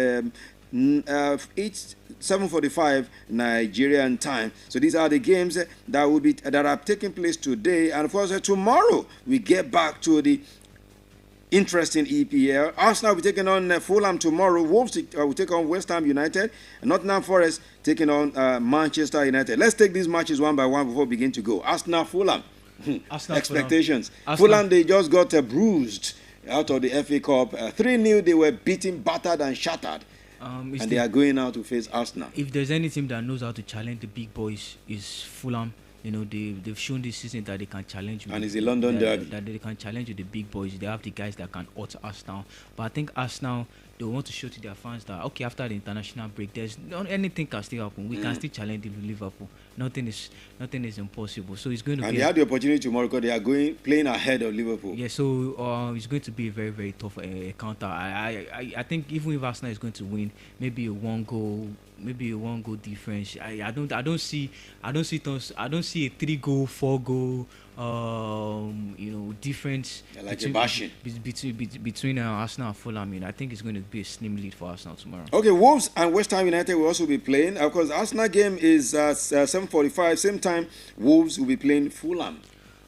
7:45 Nigerian time. So these are the games that are taking place today, and of course tomorrow we get back to the interesting EPL. Arsenal will be taking on Fulham tomorrow. Wolves will take on West Ham United. Nottingham Forest taking on Manchester United. Let's take these matches one by one before we begin to go. Arsenal, Fulham. Expectations. Fulham, they just got bruised out of the FA Cup. 3-0, they were beaten, battered and shattered. And they are going out to face Arsenal. If there's any team that knows how to challenge the big boys, is Fulham. You know, they've shown this season that they can challenge you. And it's a London derby. That they can challenge you, the big boys. They have the guys that can out Arsenal. But I think Arsenal, they want to show to their fans that, okay, after the international break, there's anything can still happen. We can still challenge Liverpool. Nothing is impossible. So it's going to be. And they had the opportunity tomorrow because they are playing ahead of Liverpool. Yeah, so it's going to be a very, very tough counter. I think even if Arsenal is going to win, maybe a one goal difference. I don't see a 3-goal, 4-goal difference between Arsenal and Fulham. I think it's going to be a slim lead for Arsenal tomorrow. Okay, Wolves and West Ham United will also be playing. Of course, Arsenal game is 7:45. Same time, Wolves will be playing Fulham.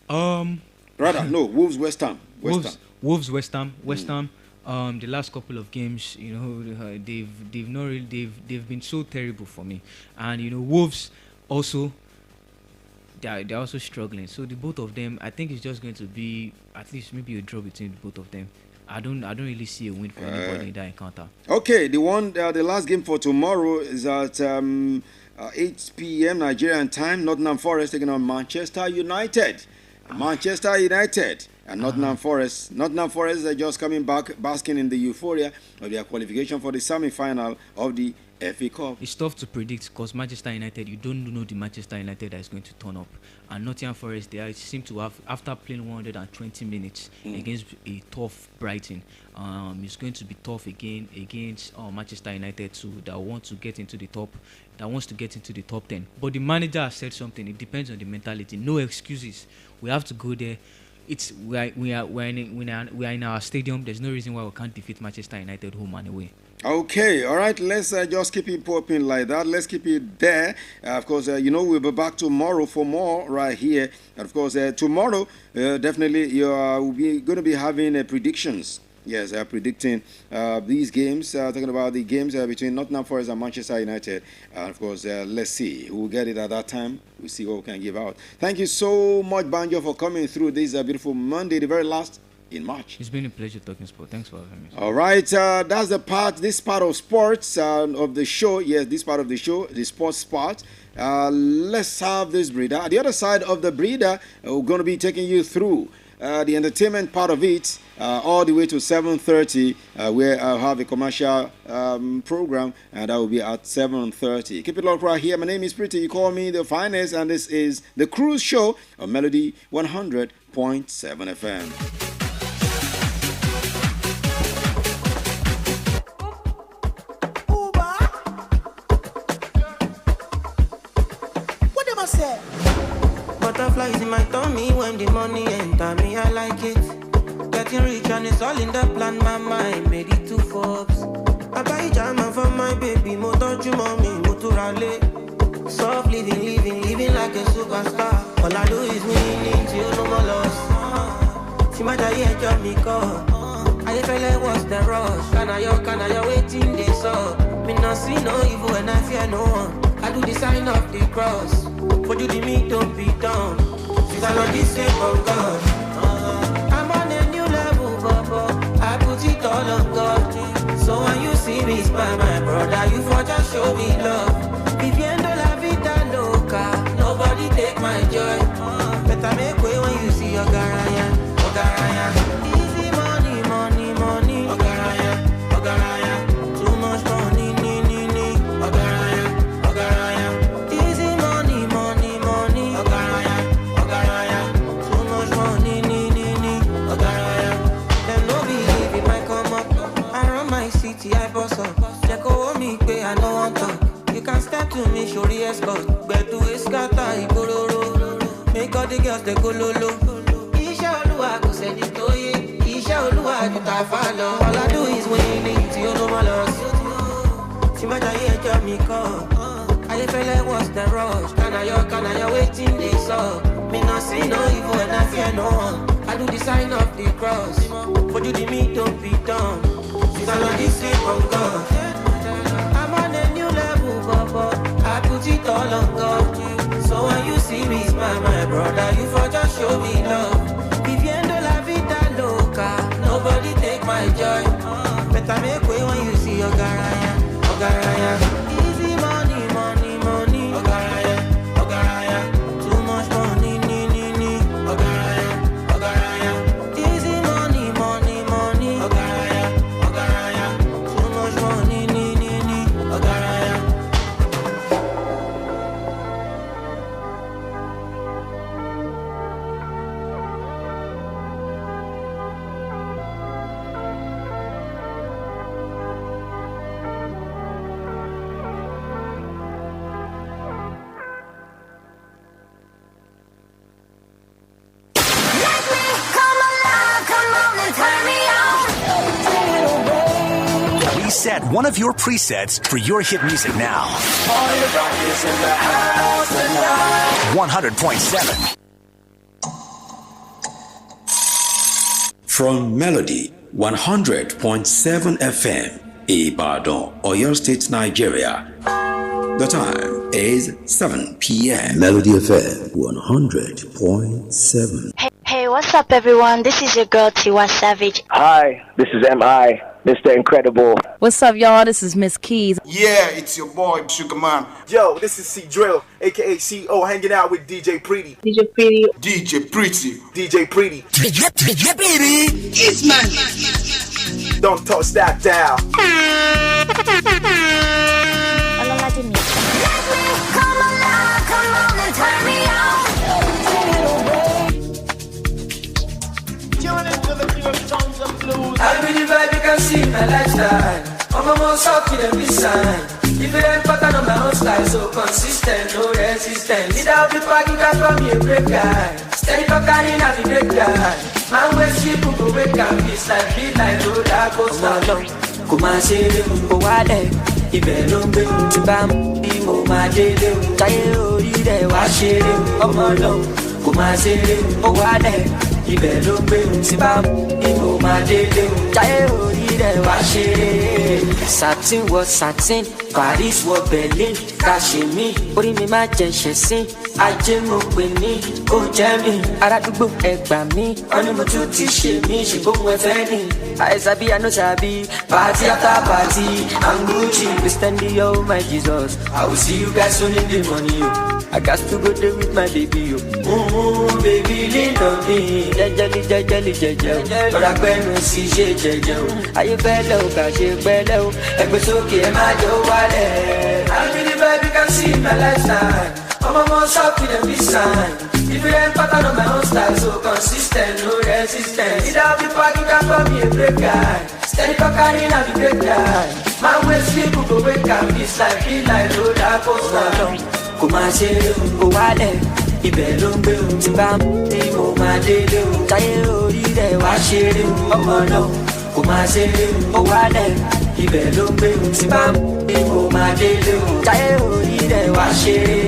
Wolves West Ham. Wolves West Ham. The last couple of games, they've been so terrible for me, and Wolves also they're also struggling. So the both of them, I think it's just going to be at least maybe a draw between the both of them. I don't really see a win for anybody in that encounter. Okay, the last game for tomorrow is at 8 p.m. Nigerian time. Nottingham Forest taking on Manchester United. Manchester United and Nottingham Forest. Nottingham Forest are just coming back, basking in the euphoria of their qualification for the semi-final of the FA Cup. It's tough to predict because Manchester United, you don't know the Manchester United that is going to turn up. And Nottingham Forest, they seem to have, after playing 120 minutes against a tough Brighton, it's going to be tough again against Manchester United too, that wants to get into the top 10. But the manager has said something. It depends on the mentality. No excuses. We have to go there. We are in our stadium. There's no reason why we can't defeat Manchester United home and away. Okay, all right. Let's just keep it popping like that. Let's keep it there. Of course, we'll be back tomorrow for more right here. And of course, tomorrow, definitely we'll be going to be having predictions. Yes, predicting these games, talking about the games between Nottingham Forest and Manchester United. And of course, let's see. We'll get it at that time. We'll see what we can give out. Thank you so much, Banjo, for coming through this beautiful Monday, the very last in March. It's been a pleasure talking sport. Thanks for having me. All right, that's this part of sports of the show. Yes, this part of the show, the sports part. Let's have this breeder. At the other side of the breeder, we're going to be taking you through the entertainment part of it, all the way to 7:30, where I'll have a commercial program, and that will be at 7:30. Keep it locked right here. My name is Pretty. You call me the finest, and this is the Cruise Show on Melody 100.7 FM. Butterflies in my tummy when the money enter me, I like it. Getting rich and it's all in the plan, my mind made it to Forbes. I buy jama for my baby, motor you mommy, motorale. Soft living like a superstar. All I do is winning till no more loss. See my day, job me call. I feel like what's the rush? Can I waiting this up? Me not see no evil and I fear no one. I do the sign of the cross. For you, the me don't be done. Since I know this same of God. I'm on a new level, Bobo. I put it all on God. So when you see me by my brother, you for just show me love. Viviendo la vida loca. Nobody take my joy. Better make way when you see your Garaya. Easy money. Ogaraya. Too much money. Ogaraya. Easy money. Ogaraya. Too much money. Ogaraya. Them no believe it might come up. I run my city, I boss up. They go me pay, I no want talk. You can step to me, show the escort. But to escata, ikororo. Make all the girls they go lolo. Isha Oluwa go send it to you. Isha Oluwa you ta follow. All I do is winning till no more loss. everything they saw. Me not see no evil and I fear no one. I do the sign of the cross. For you the me don't be done. Since I know this sleep on God. I'm on a new level, Bobo. I put it all on God. So when you see me smile, my brother, you for just show me love. Viviendo la vida loca. Nobody take my joy. Better make way when you see Ogaraya, Ogaraya. Easy money, money, money. Ogaraya, Ogaraya. Too much money, Ogaraya, Ogaraya. Easy money, money, money. Ogaraya, Ogaraya. Too much money, Ogaraya. Reset one of your presets for your hit music now. 100.7. From Melody 100.7 FM, Ibadan, Oyo State, Nigeria. The time is 7 p.m. Melody FM 100.7. Hey, what's up, everyone? This is your girl, Tiwa Savage. Hi, this is M.I., Mr. Incredible. What's up, y'all? This is Miss Keys. Yeah, it's your boy, Sugar Man. Yo, this is C Drill, aka CO, hanging out with DJ Pretty. DJ Pretty. DJ Pretty. DJ Pretty. DJ Pretty. It's man. Don't touch that dial. Come on and turn me on. I really vibe, you can see my lifestyle. I'm almost up in every sign. Different pattern on my own style, so consistent, no resistance. Without the party, that's for me a break guy. Steady for carrying out the break guy. Man, when sleep, go wake up, it's like beat like roller coaster. Come on, say it, go wale. Ibẹ̀ ló ń gbé tí bá mú bí mo máa délé o. Táyé orí rẹ̀ wá ṣeré o. Ọmọ náà kò máa ṣeré o. Ó wálẹ̀. Ibẹ̀ ló ń gbé tí bá mú bí mo máa délé o. Táyé orí rẹ̀ wá ṣeré. Satin wọ satin, Paris wọ Berlin. Ká ṣe mí, orí mi máa jẹ ṣẹ̀sín. Ajé mo pè ní kó jẹ́ mi. Arádúgbò ẹgbà mí. Wọ́n ní mo tún ti ṣe mí. Ṣègbóhùn ẹ̀fẹ́ ni. Àìsàbí àná ṣàbí. Party after party, I'm Gucci. We standing yo, my Jesus. I will see you guys soon in the morning, yo. I got to go there with my baby, yo. Baby, lean on me. Jẹjẹli, jẹjẹ. Lọ́ra pẹ́nu sí ṣe jẹjẹ o. Ayé fẹ́lẹ́ o, kà ṣe pẹ́lẹ́ o. Ẹgbẹ́ sókè ẹ má jọ wálẹ̀. I really baby can see my lifestyle. I'm almost up in every sign. Different pattern on my own style, so consistent, no resistance. Without the party, can for me a break guy. Steady for carrying out the break guy. Man, when sleep, go wake up, it's like feel like roller coaster. Come on, say it, go wale. Ibẹ̀ ló ń gbé o, tí bá mú bí mo máa délé o. Táyé orí rẹ̀ wá ṣeré o, ọmọ náà kò máa ṣeré o. Ó wálẹ̀. Ibẹ̀ ló ń gbé o, tí bá mú bí mo máa délé o. Táyé orí rẹ̀ wá ṣeré.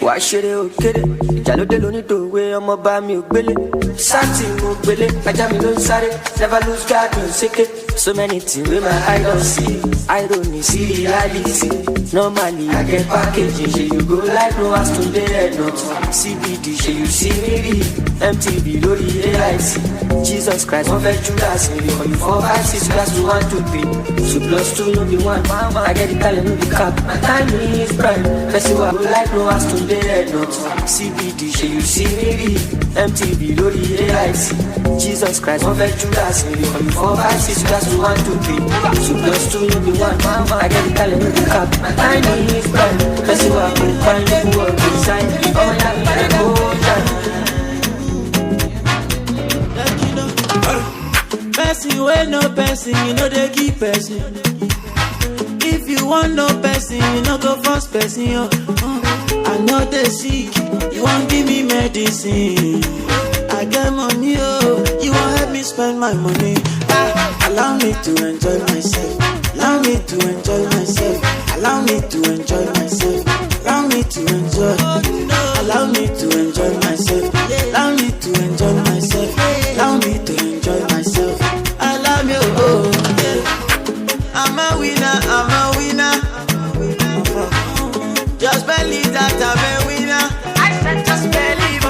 Wá ṣeré o kéré, ìjàlódé lónídòwe ọmọ bá mi ò gbélé. Sáàtì mo gbélé, ajá mi ló ń sáré. Never lose guard, no ṣéké. So many things with my eye don't see. Irony, see reality. Normally I get packaging. Say you go like no as to the head not. CBD, say you see me. MTV, Lori AIC. Jesus Christ, one fed Judas. Me for you 4, 5, 6 plus 2, 1, 2, 3. 2 plus 2, no be 1. I get the talent, no be cap. My time is prime. Festival, go like no as to the head not. CBD, say you see me. MTV, Lori AIC. Jesus Christ, one fed Judas. Me for you 4, 5, 6 plus 2, 1, 2, 3. 2 plus 2, no be 1. I get the talent, no be cap. My time is prime. Festival, go find the world inside. Oh, yeah, I go down. Person wey no person, you know they keep person. If you want no person, you know go first person. Yo. I know they sick, you want give me medicine. I get money, oh, you want help me spend my money. Allow me to enjoy myself. Allow me to enjoy myself. Allow me to enjoy myself. Allow me to enjoy. Allow me winner, I'm a winner. Just believe that I'm a winner. I said just believe.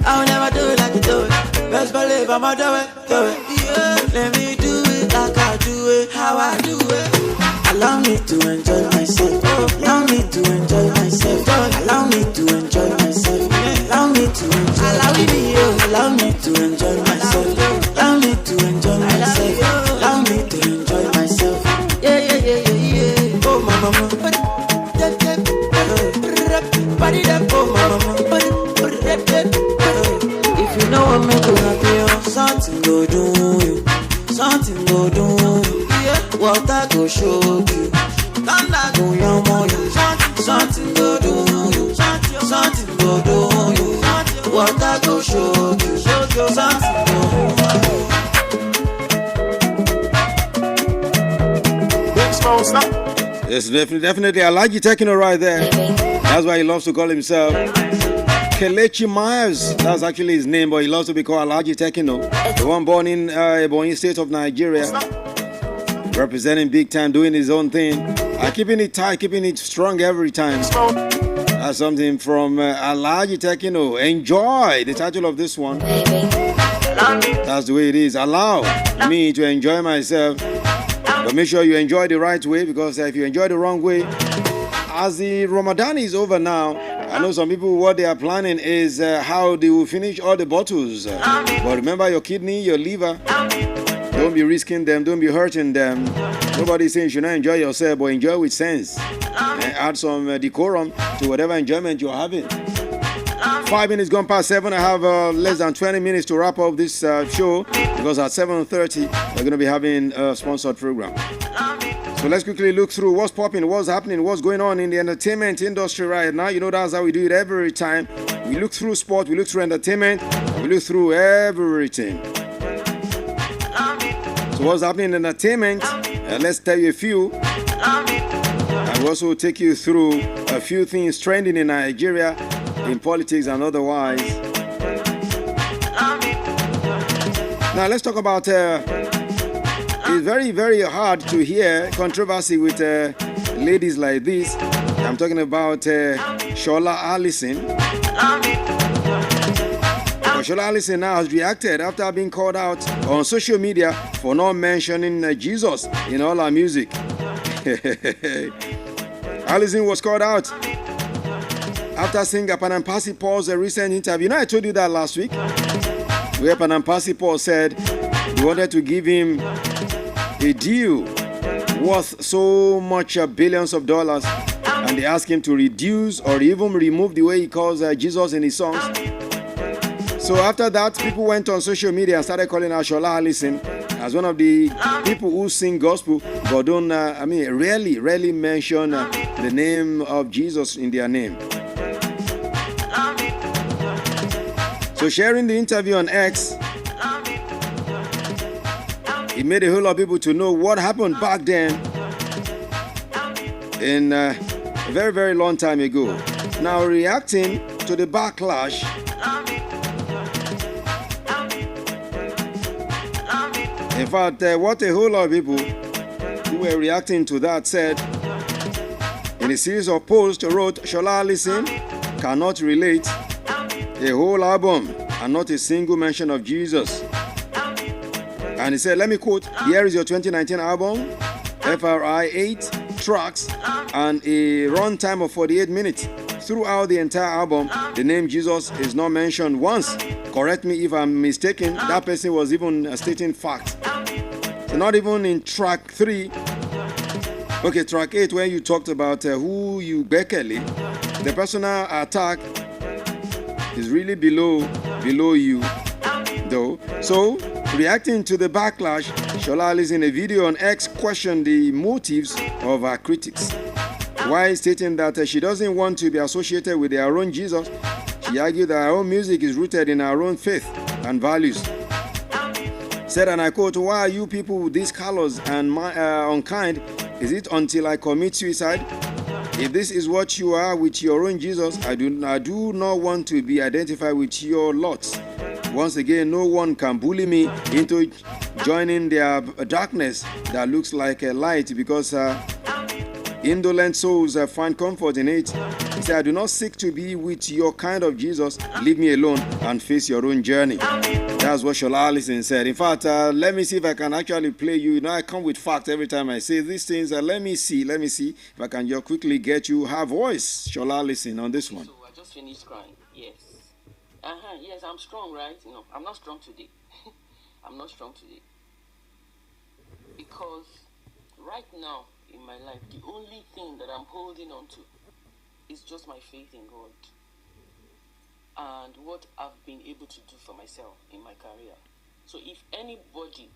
I'll never do it like you do it. Just believe I'ma do it, do it. Yeah. Let me do it like I do it, how I do it. Allow me to enjoy myself. Allow me to enjoy myself. Allow me to enjoy myself. Allow me to enjoy. Allow me to enjoy myself. Allow me to enjoy myself. Allow me to enjoy myself. Yeah, yeah, yeah, yeah, yeah. Oh, mama. If you know what me to happy, something go do you. Something go do you. Water go show you. Thunder go yam on you. Something go do you. Something go do you. Water go show you. Something go do you. Yes, definitely. I like you taking it right there. That's why he loves to call himself Kelechi Myers. That's actually his name, but he loves to be called Alaji Tekino. The one born in Ebonyi State of Nigeria, representing big time, doing his own thing, keeping it tight, keeping it strong every time. That's something from Alaji Tekino. Enjoy the title of this one. That's the way it is. Allow me to enjoy myself, but make sure you enjoy the right way, because if you enjoy the wrong way, as the Ramadan is over now, I know some people, what they are planning is how they will finish all the bottles. But remember your kidney, your liver. Don't be risking them. Don't be hurting them. Nobody's saying you should not enjoy yourself, but enjoy with sense. And add some decorum to whatever enjoyment you're having. 5 minutes gone past 7. I have less than 20 minutes to wrap up this show, because at 7:30 we're going to be having a sponsored program. So let's quickly look through what's popping, what's happening, what's going on in the entertainment industry right now. You know, that's how we do it every time. We look through sport, we look through entertainment, we look through everything. So what's happening in entertainment? Let's tell you a few. I will also take you through a few things trending in Nigeria, in politics and otherwise. Now let's talk about it's very, very hard to hear controversy with ladies like this. I'm talking about Shola Allison. Shola Allison now has reacted after being called out on social media for not mentioning Jesus in all her music. Allison was called out after seeing Panampasi Paul's recent interview. I told you that last week, where Panampasi Paul said he wanted to give him a deal worth so much billions of dollars, and they asked him to reduce or even remove the way he calls Jesus in his songs. So after that, people went on social media and started calling out Shola Allison as one of the people who sing gospel but don't, rarely mention the name of Jesus in their name. So sharing the interview on X, it made a whole lot of people to know what happened back then in a very, very long time ago. Now reacting to the backlash, in fact, what a whole lot of people who were reacting to that said, in a series of posts, wrote, Shola Allison cannot relate a whole album and not a single mention of Jesus. And he said, let me quote, here is your 2019 album, FRI 8 tracks and a run time of 48 minutes. Throughout the entire album, the name Jesus is not mentioned once. Correct me if I'm mistaken, that person was even stating fact. So not even in track 3, okay, track 8, where you talked about who you Bekele, the personal attack is really below you, though. So, reacting to the backlash, Shola Allison in a video on X questioned the motives of her critics. While stating that she doesn't want to be associated with their own Jesus, she argued that her own music is rooted in her own faith and values. Said, and I quote, why are you people with these colors and unkind? Is it until I commit suicide? If this is what you are with your own Jesus, I do not want to be identified with your lots. Once again, no one can bully me into joining their darkness that looks like a light, because indolent souls find comfort in it. He said, I do not seek to be with your kind of Jesus. Leave me alone and face your own journey. That's what Shola Allison said. In fact, let me see if I can actually play you. You know, I come with facts every time I say these things. Let me see if I can just quickly get you her voice. Shola Allison on this one. So I just finished crying. Yes. Yes, I'm strong, right? No, I'm not strong today. I'm not strong today. Because right now in my life, the only thing that I'm holding on to is just my faith in God and what I've been able to do for myself in my career. So if anybody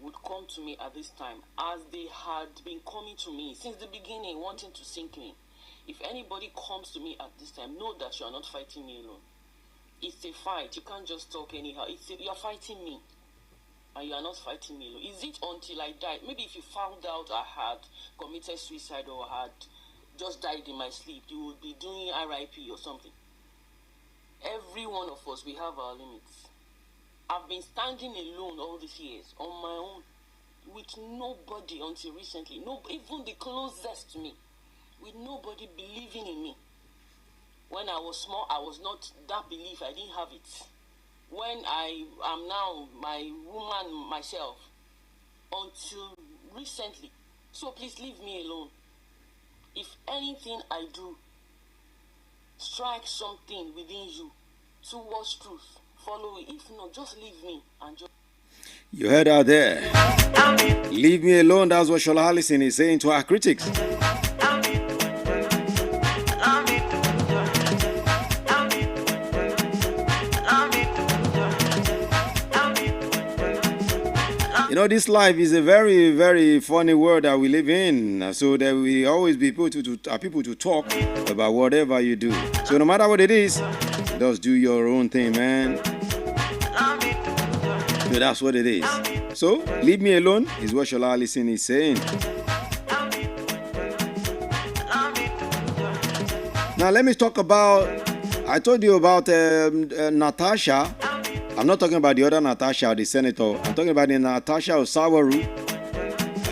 would come to me at this time, as they had been coming to me since the beginning, wanting to sink me, if anybody comes to me at this time, know that you are not fighting me alone. It's a fight. You can't just talk anyhow. You're fighting me, and you are not fighting me alone. Is it until I died? Maybe if you found out I had committed suicide or had just died in my sleep, you would be doing RIP or something. Every one of us, we have our limits. I've been standing alone all these years on my own with nobody until recently. No, even the closest to me, with nobody believing in me. When I was small, I was not that belief. I didn't have it. When I am now my woman myself, until recently. So please leave me alone. If anything I do, strike something within you towards truth. Follow it. If not, just leave me and just. You heard her there. Leave me alone. That's what Shola Allison is saying to her critics. You know, this life is a very, very funny world that we live in. So there will always be people to talk about whatever you do. So no matter what it is, just do your own thing, man. So that's what it is. So leave me alone is what Shola Allison is saying. Now let me talk about. I told you about Natasha. I'm not talking about the other Natasha, the senator. I'm talking about the Natasha Osawaru,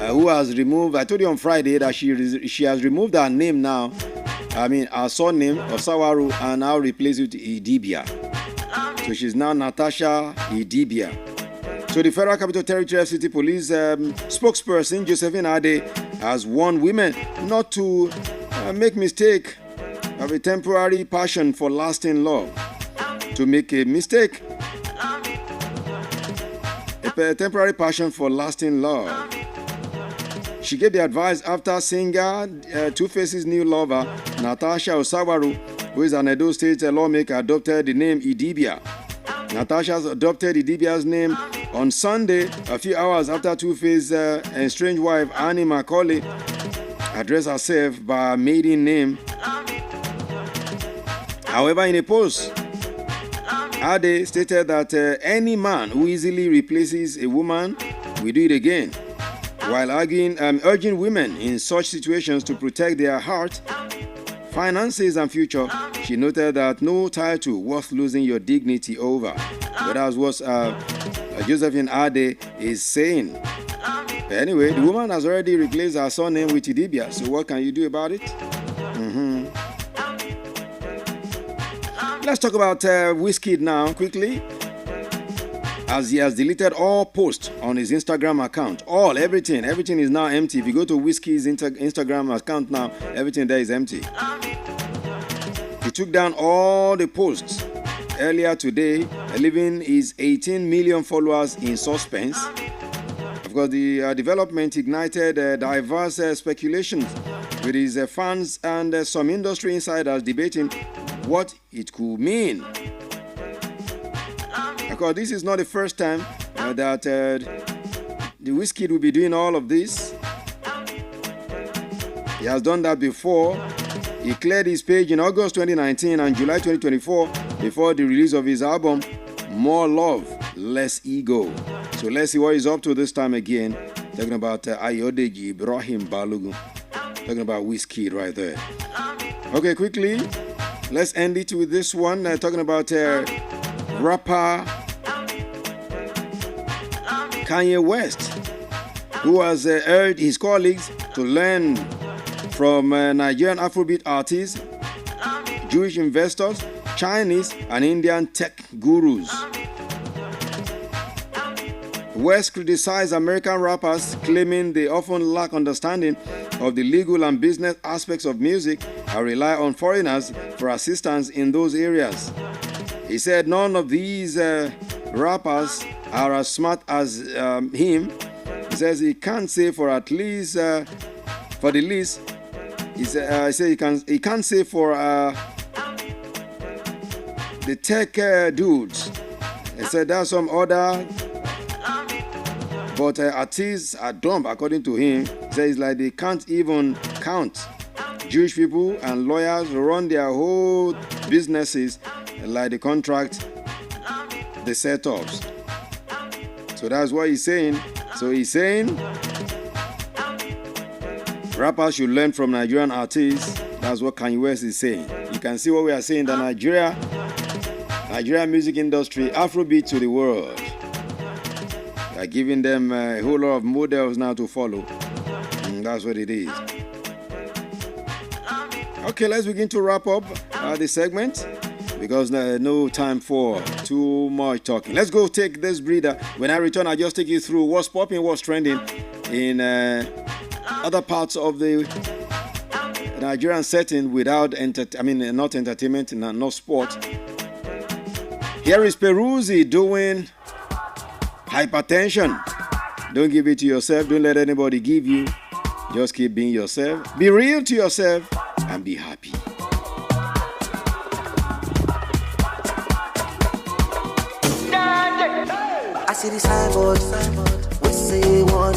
who has removed. I told you on Friday that she has removed her name now. I mean, her surname Osawaru, and now replaced it with Idibia. So she's now Natasha Idibia. So the Federal Capital Territory FCT Police spokesperson Josephine Ade has warned women not to make mistake of a temporary passion for lasting love. To make a mistake. A temporary passion for lasting love. She gave the advice after singer Two-Face's new lover, Natasha Osawaru, who is an Edo State lawmaker, adopted the name Idibia. Natasha adopted Idibia's name on Sunday, a few hours after Two-Face's estranged wife, Annie Macaulay, addressed herself by her maiden name. However, in a post, Ade stated that any man who easily replaces a woman will do it again, while urging women in such situations to protect their heart, finances, and future. She noted that no title worth losing your dignity over. But that's what Josephine Ade is saying. But anyway, the woman has already replaced her surname with Idibia, so what can you do about it? Let's talk about Wizkid now, quickly. As he has deleted all posts on his Instagram account. Everything is now empty. If you go to Wizkid's Instagram account now, everything there is empty. He took down all the posts earlier today, leaving his 18 million followers in suspense. Of course, the development ignited diverse speculations with his fans and some industry insiders debating what it could mean. Because this is not the first time that the Wizkid will be doing all of this. He has done that before. He cleared his page in August 2019 and July 2024 before the release of his album More Love, Less Ego. So let's see what he's up to this time again. Talking about Ayodeji Ibrahim Balogun. Talking about Wizkid right there. Okay, quickly. Let's end it with this one. Talking about rapper Kanye West, who has urged his colleagues to learn from Nigerian Afrobeat artists, Jewish investors, Chinese and Indian tech gurus. West criticized American rappers, claiming they often lack understanding of the legal and business aspects of music and rely on foreigners for assistance in those areas. He said none of these rappers are as smart as him. He says he can't say for at least for the least. He said he can't say for the tech dudes. He said there are some other, but artists are dumb, according to him. He says like they can't even count. Jewish people and lawyers run their whole businesses like the contract, the setups. So that's what he's saying. So he's saying rappers should learn from Nigerian artists. That's what Kanye West is saying. You can see what we are saying, the Nigerian music industry, Afrobeat to the world. We are giving them a whole lot of models now to follow. And that's what it is. Okay, let's begin to wrap up the segment because no time for too much talking. Let's go take this breather. When I return, I'll just take you through what's popping, what's trending in other parts of the Nigerian setting without not entertainment, not sport. Here is Peruzzi doing Hypertension. Don't give it to yourself. Don't let anybody give you. Just keep being yourself. Be real to yourself and be happy. I see the signboard, we say one,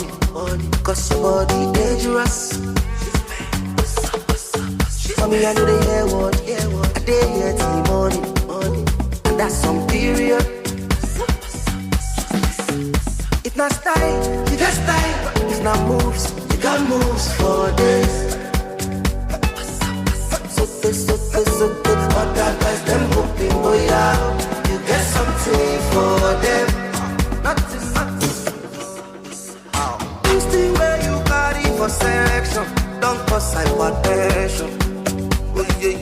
cause your body dangerous. For me, I know they hear what, I day here till morning, and that's some period. It's not style, you got style. It's not moves, you got moves for this. So good, other guys them hoping, boy, out. You get something for them. Nothing. This thing where you carry for selection, don't cause hypertension. Oh yeah.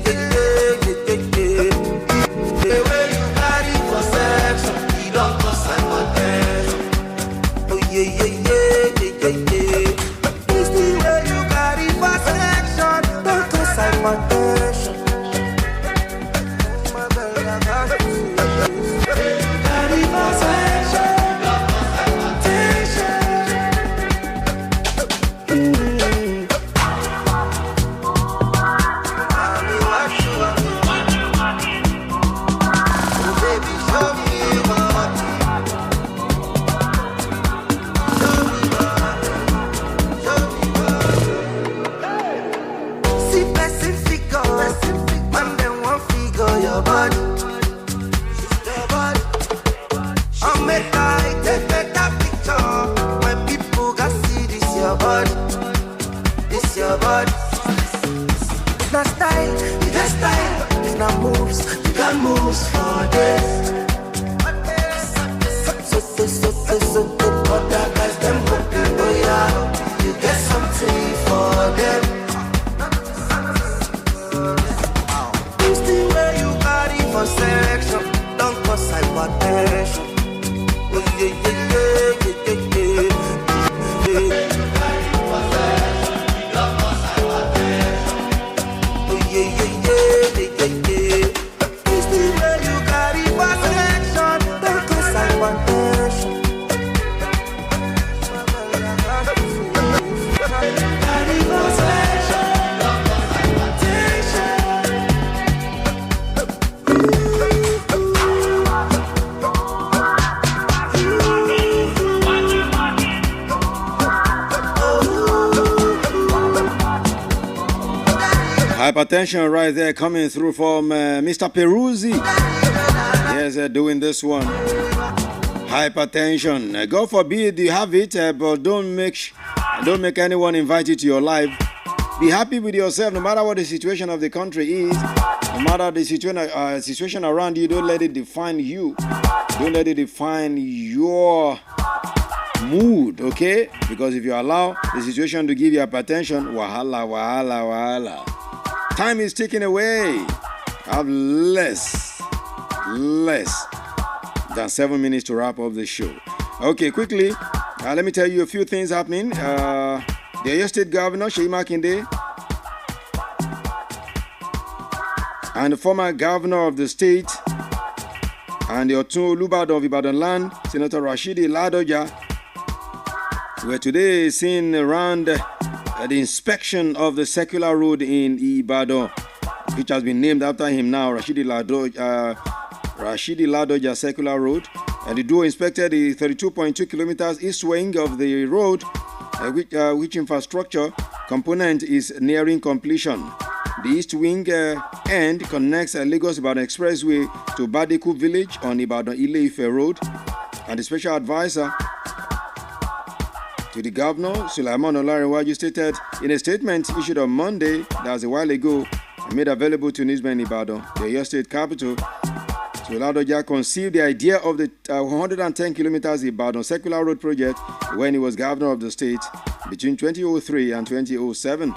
The way you carry for selection, you don't cause hypertension. Oh yeah. This thing where you carry for selection, don't cause hypertension. Moves for this. So good, other guys them hoping, boy, yeah. You get something for them. This thing where you carry for selection, don't cause hypertension. Oh yeah. Hypertension right there coming through from Mr. Peruzzi. Yes, doing this one. Hypertension. God forbid you have it, but don't make anyone invite you to your life. Be happy with yourself no matter what the situation of the country is. No matter the situation around you, don't let it define you. Don't let it define your mood, okay? Because if you allow the situation to give you attention, wahala, wahala, wahala. Time is ticking away. I have less than 7 minutes to wrap up the show. Okay, quickly, let me tell you a few things happening. The Oyo State Governor, Seyi Makinde, and the former governor of the state, and the Otun Olubadan of Ibadan land, Senator Rashidi Ladoja, were today seen around the inspection of the circular road in Ibadan, which has been named after him now, Rashidi Ladoja Circular Road. And the duo inspected the 32.2 kilometers east wing of the road, which infrastructure component is nearing completion. The east wing end connects Lagos-Ibadan Expressway to Badeku village on Ibadan Ile-Ife Road. And the special advisor to the governor, Sulaiman Olarewaju, stated in a statement issued on Monday, that was a while ago, made available to newsmen in Ibadan, the Oyo State capital, Ladoja conceived the idea of the 110 kilometers Ibadan Circular Road project when he was governor of the state between 2003 and 2007.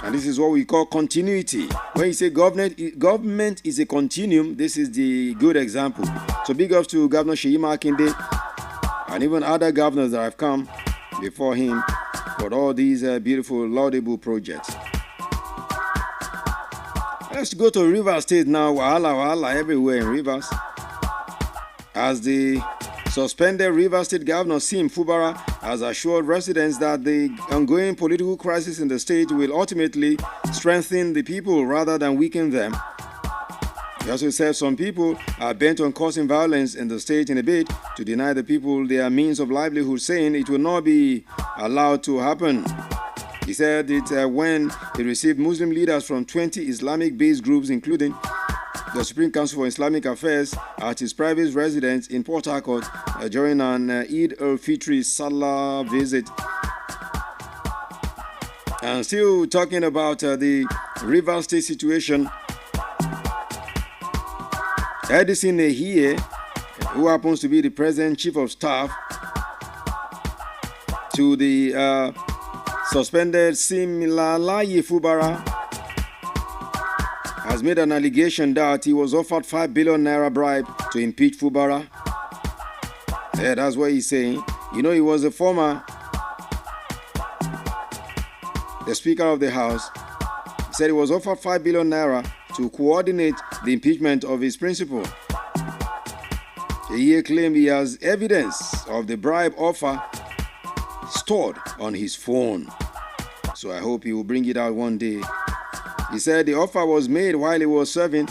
And this is what we call continuity. When you say government is a continuum, this is the good example. So big ups to Governor Seyi Makinde and even other governors that have come before him for all these beautiful, laudable projects. Let's go to Rivers State now. Wahala everywhere in Rivers. As the suspended Rivers State Governor Sim Fubara has assured residents that the ongoing political crisis in the state will ultimately strengthen the people rather than weaken them. He also said some people are bent on causing violence in the state in a bid to deny the people their means of livelihood, saying it will not be allowed to happen. He said it when he received Muslim leaders from 20 Islamic-based groups, including the Supreme Council for Islamic Affairs, at his private residence in Port Harcourt during an Eid al-Fitr Salah visit. And still talking about the Rivers State situation, Edison Ehie, who happens to be the President Chief of Staff to the suspended Similalayi Fubara, has made an allegation that he was offered 5 billion naira bribe to impeach Fubara. Yeah, that's what he's saying. You know, he was the Speaker of the House. He said he was offered 5 billion naira to coordinate the impeachment of his principal. He claimed he has evidence of the bribe offer stored on his phone. So I hope he will bring it out one day. He said the offer was made while he was serving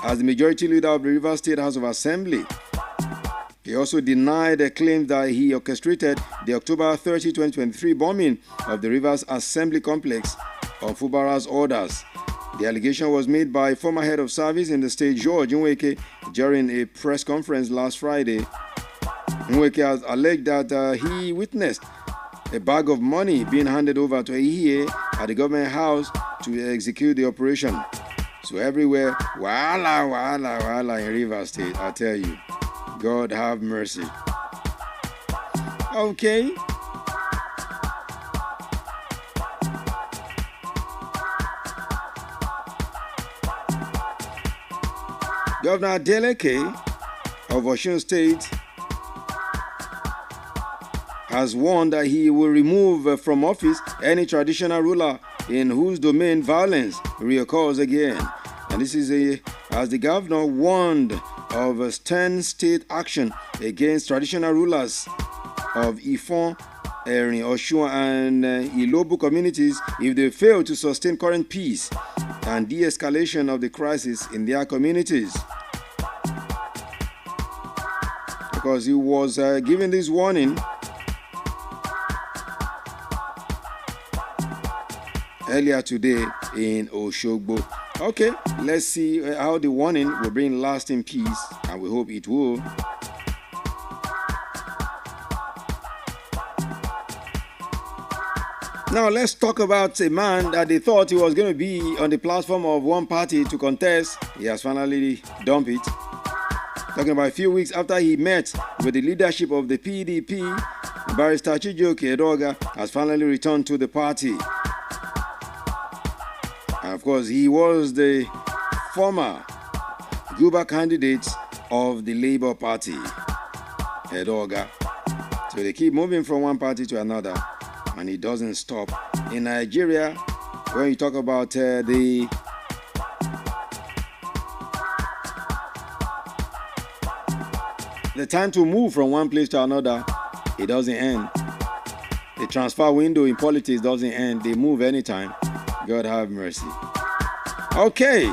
as the majority leader of the Rivers State House of Assembly. He also denied the claim that he orchestrated the October 30, 2023 bombing of the Rivers Assembly complex on Fubara's orders. The allegation was made by former head of service in the state, George Nweke, during a press conference last Friday. Nweke has alleged that he witnessed a bag of money being handed over to Ehie at the government house to execute the operation. So everywhere, wahala in Rivers State, I tell you. God have mercy. Okay. Governor Adeleke of Osun State has warned that he will remove from office any traditional ruler in whose domain violence reoccurs again. And this is as the governor warned of a stern state action against traditional rulers of Ifon, Erin, Osun, and Ilobu communities if they fail to sustain current peace and de-escalation of the crisis in their communities. Because he was giving this warning earlier today in Oshogbo. Okay, let's see how the warning will bring lasting peace, and we hope it will. Now let's talk about a man that they thought he was going to be on the platform of one party to contest. He has finally dumped it. Talking about a few weeks after he met with the leadership of the PDP, Barrister Chijioke Edoga has finally returned to the party. And of course, he was the former Guber candidate of the Labour Party, Edoga. So they keep moving from one party to another, and it doesn't stop. In Nigeria, when you talk about the time to move from one place to another, it doesn't end. The transfer window in politics doesn't end. They move anytime. God have mercy. Okay.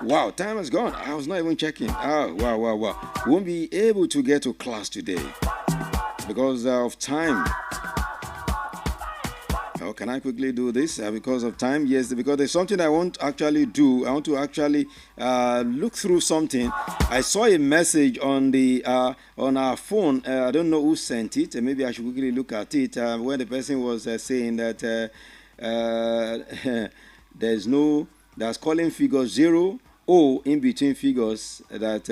Wow, time has gone. I was not even checking. Oh, wow. Won't be able to get to class today because of time. Oh, can I quickly do this because of time? Yes, because there's something I want to actually do. I want to actually look through something. I saw a message on the on our phone. I don't know who sent it. Maybe I should quickly look at it. Where the person was saying that that's calling figure 0 O in between figures that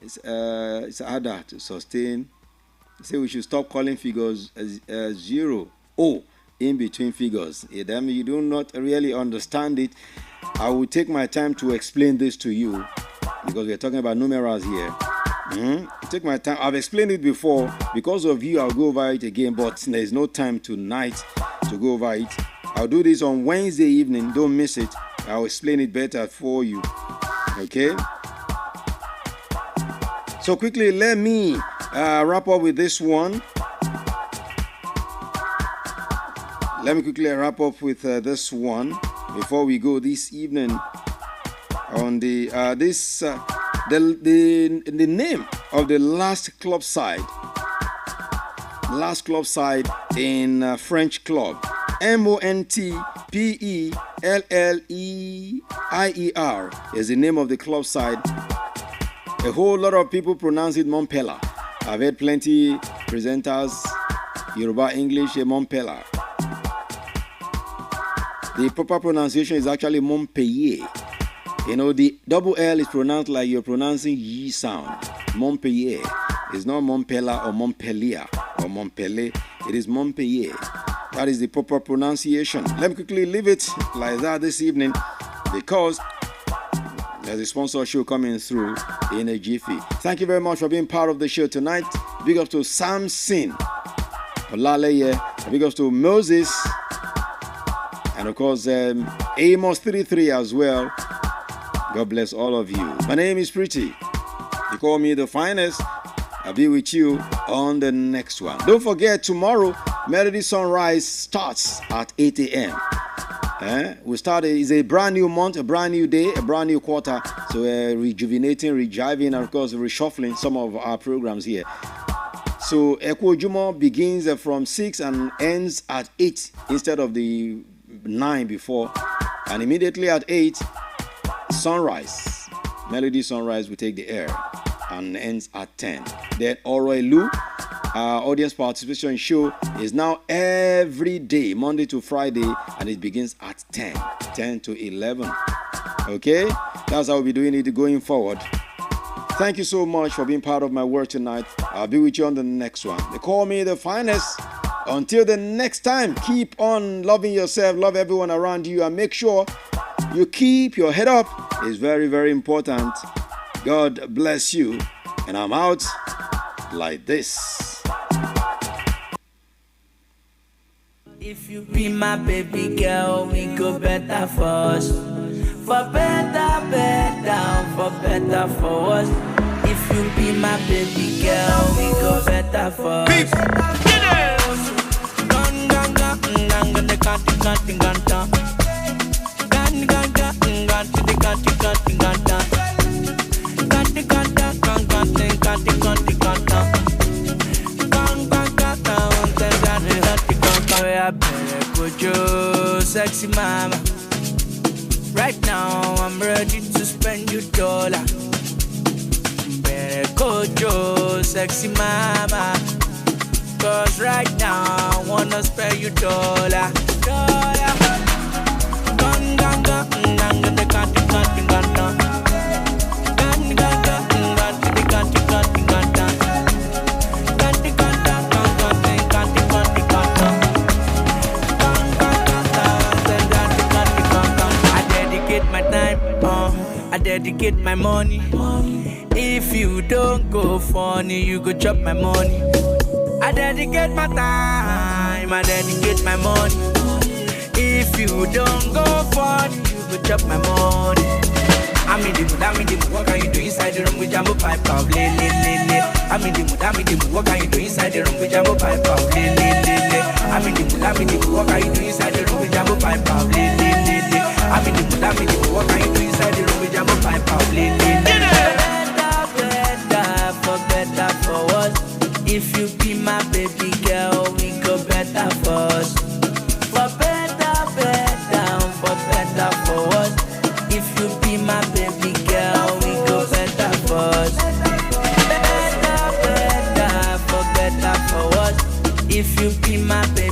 it's harder to sustain. Say we should stop calling figures 0 O in between figures. Then you do not really understand it. I will take my time to explain this to you because we're talking about numerals here. Take my time. I've explained it before. Because of you, I'll go over it again, but there's no time tonight to go over it. I'll do this on Wednesday evening. Don't miss it. I'll explain it better for you. Okay? So quickly, let me wrap up with this one. Let me quickly wrap up with this one before we go this evening. On the the name of the last club side in French club, Montpellier is the name of the club side. A whole lot of people pronounce it Montpellier. I've heard plenty presenters, Yoruba English, Montpellier. The proper pronunciation is actually Montpellier. You know, the double L is pronounced like you're pronouncing Y sound. Montpellier. It's not Montpellier or Montpellier or Montpellier. It is Montpellier. That is the proper pronunciation. Let me quickly leave it like that this evening because there's a sponsor show coming through in a jiffy. Thank you very much for being part of the show tonight. Big up to Samson Olaleye. Big up to Moses. And of course, Amos 33 as well. God bless all of you. My name is Pretty. You call me the finest. I'll be with you on the next one. Don't forget, tomorrow, Melody Sunrise starts at 8 a.m. We started, it's a brand new month, a brand new day, a brand new quarter. So we're rejuvenating, rejiving, and of course, reshuffling some of our programs here. So Ekwo Juma begins from 6 and ends at 8 instead of the 9 before. And immediately at 8, Sunrise, Melody Sunrise will take the air and ends at 10. Then Oroilu, our audience participation show is now every day, Monday to Friday, and it begins at 10 to 11. Okay? That's how we'll be doing it going forward. Thank you so much for being part of my work tonight. I'll be with you on the next one. They call me the finest. Until the next time, keep on loving yourself, love everyone around you, and make sure you keep your head up. It's very, very important. God bless you. And I'm out like this. If you be my baby girl, we go better for us. For better, for better for us. If you be my baby girl, we go better for us. Sexy mama, right now I'm ready to spend your dollar. Better Kojo, sexy mama, cause right now I wanna spend your dollar. Gun, gun, gun, gun, gun, gun, gun, gun, gun, I dedicate my money. If you don't go funny, you go chop my money. I dedicate my time, I dedicate my money. If you don't go funny, you go chop my money. I'm in the mood, what can you do inside the room with Jumbo Pipe? I'm in the mood, what can you do inside the room with Jumbo Pipe? I'm in the mood, what can you do inside the room with Jumbo Pipe? I'm in the mood, what can you do inside the room with Jumbo Pipe? Better, for better, for worse. If you be my baby girl, we go better for us. For better, for better, for worse. If you be my baby girl, we go better for us. Better, for better, for worse. If you be my baby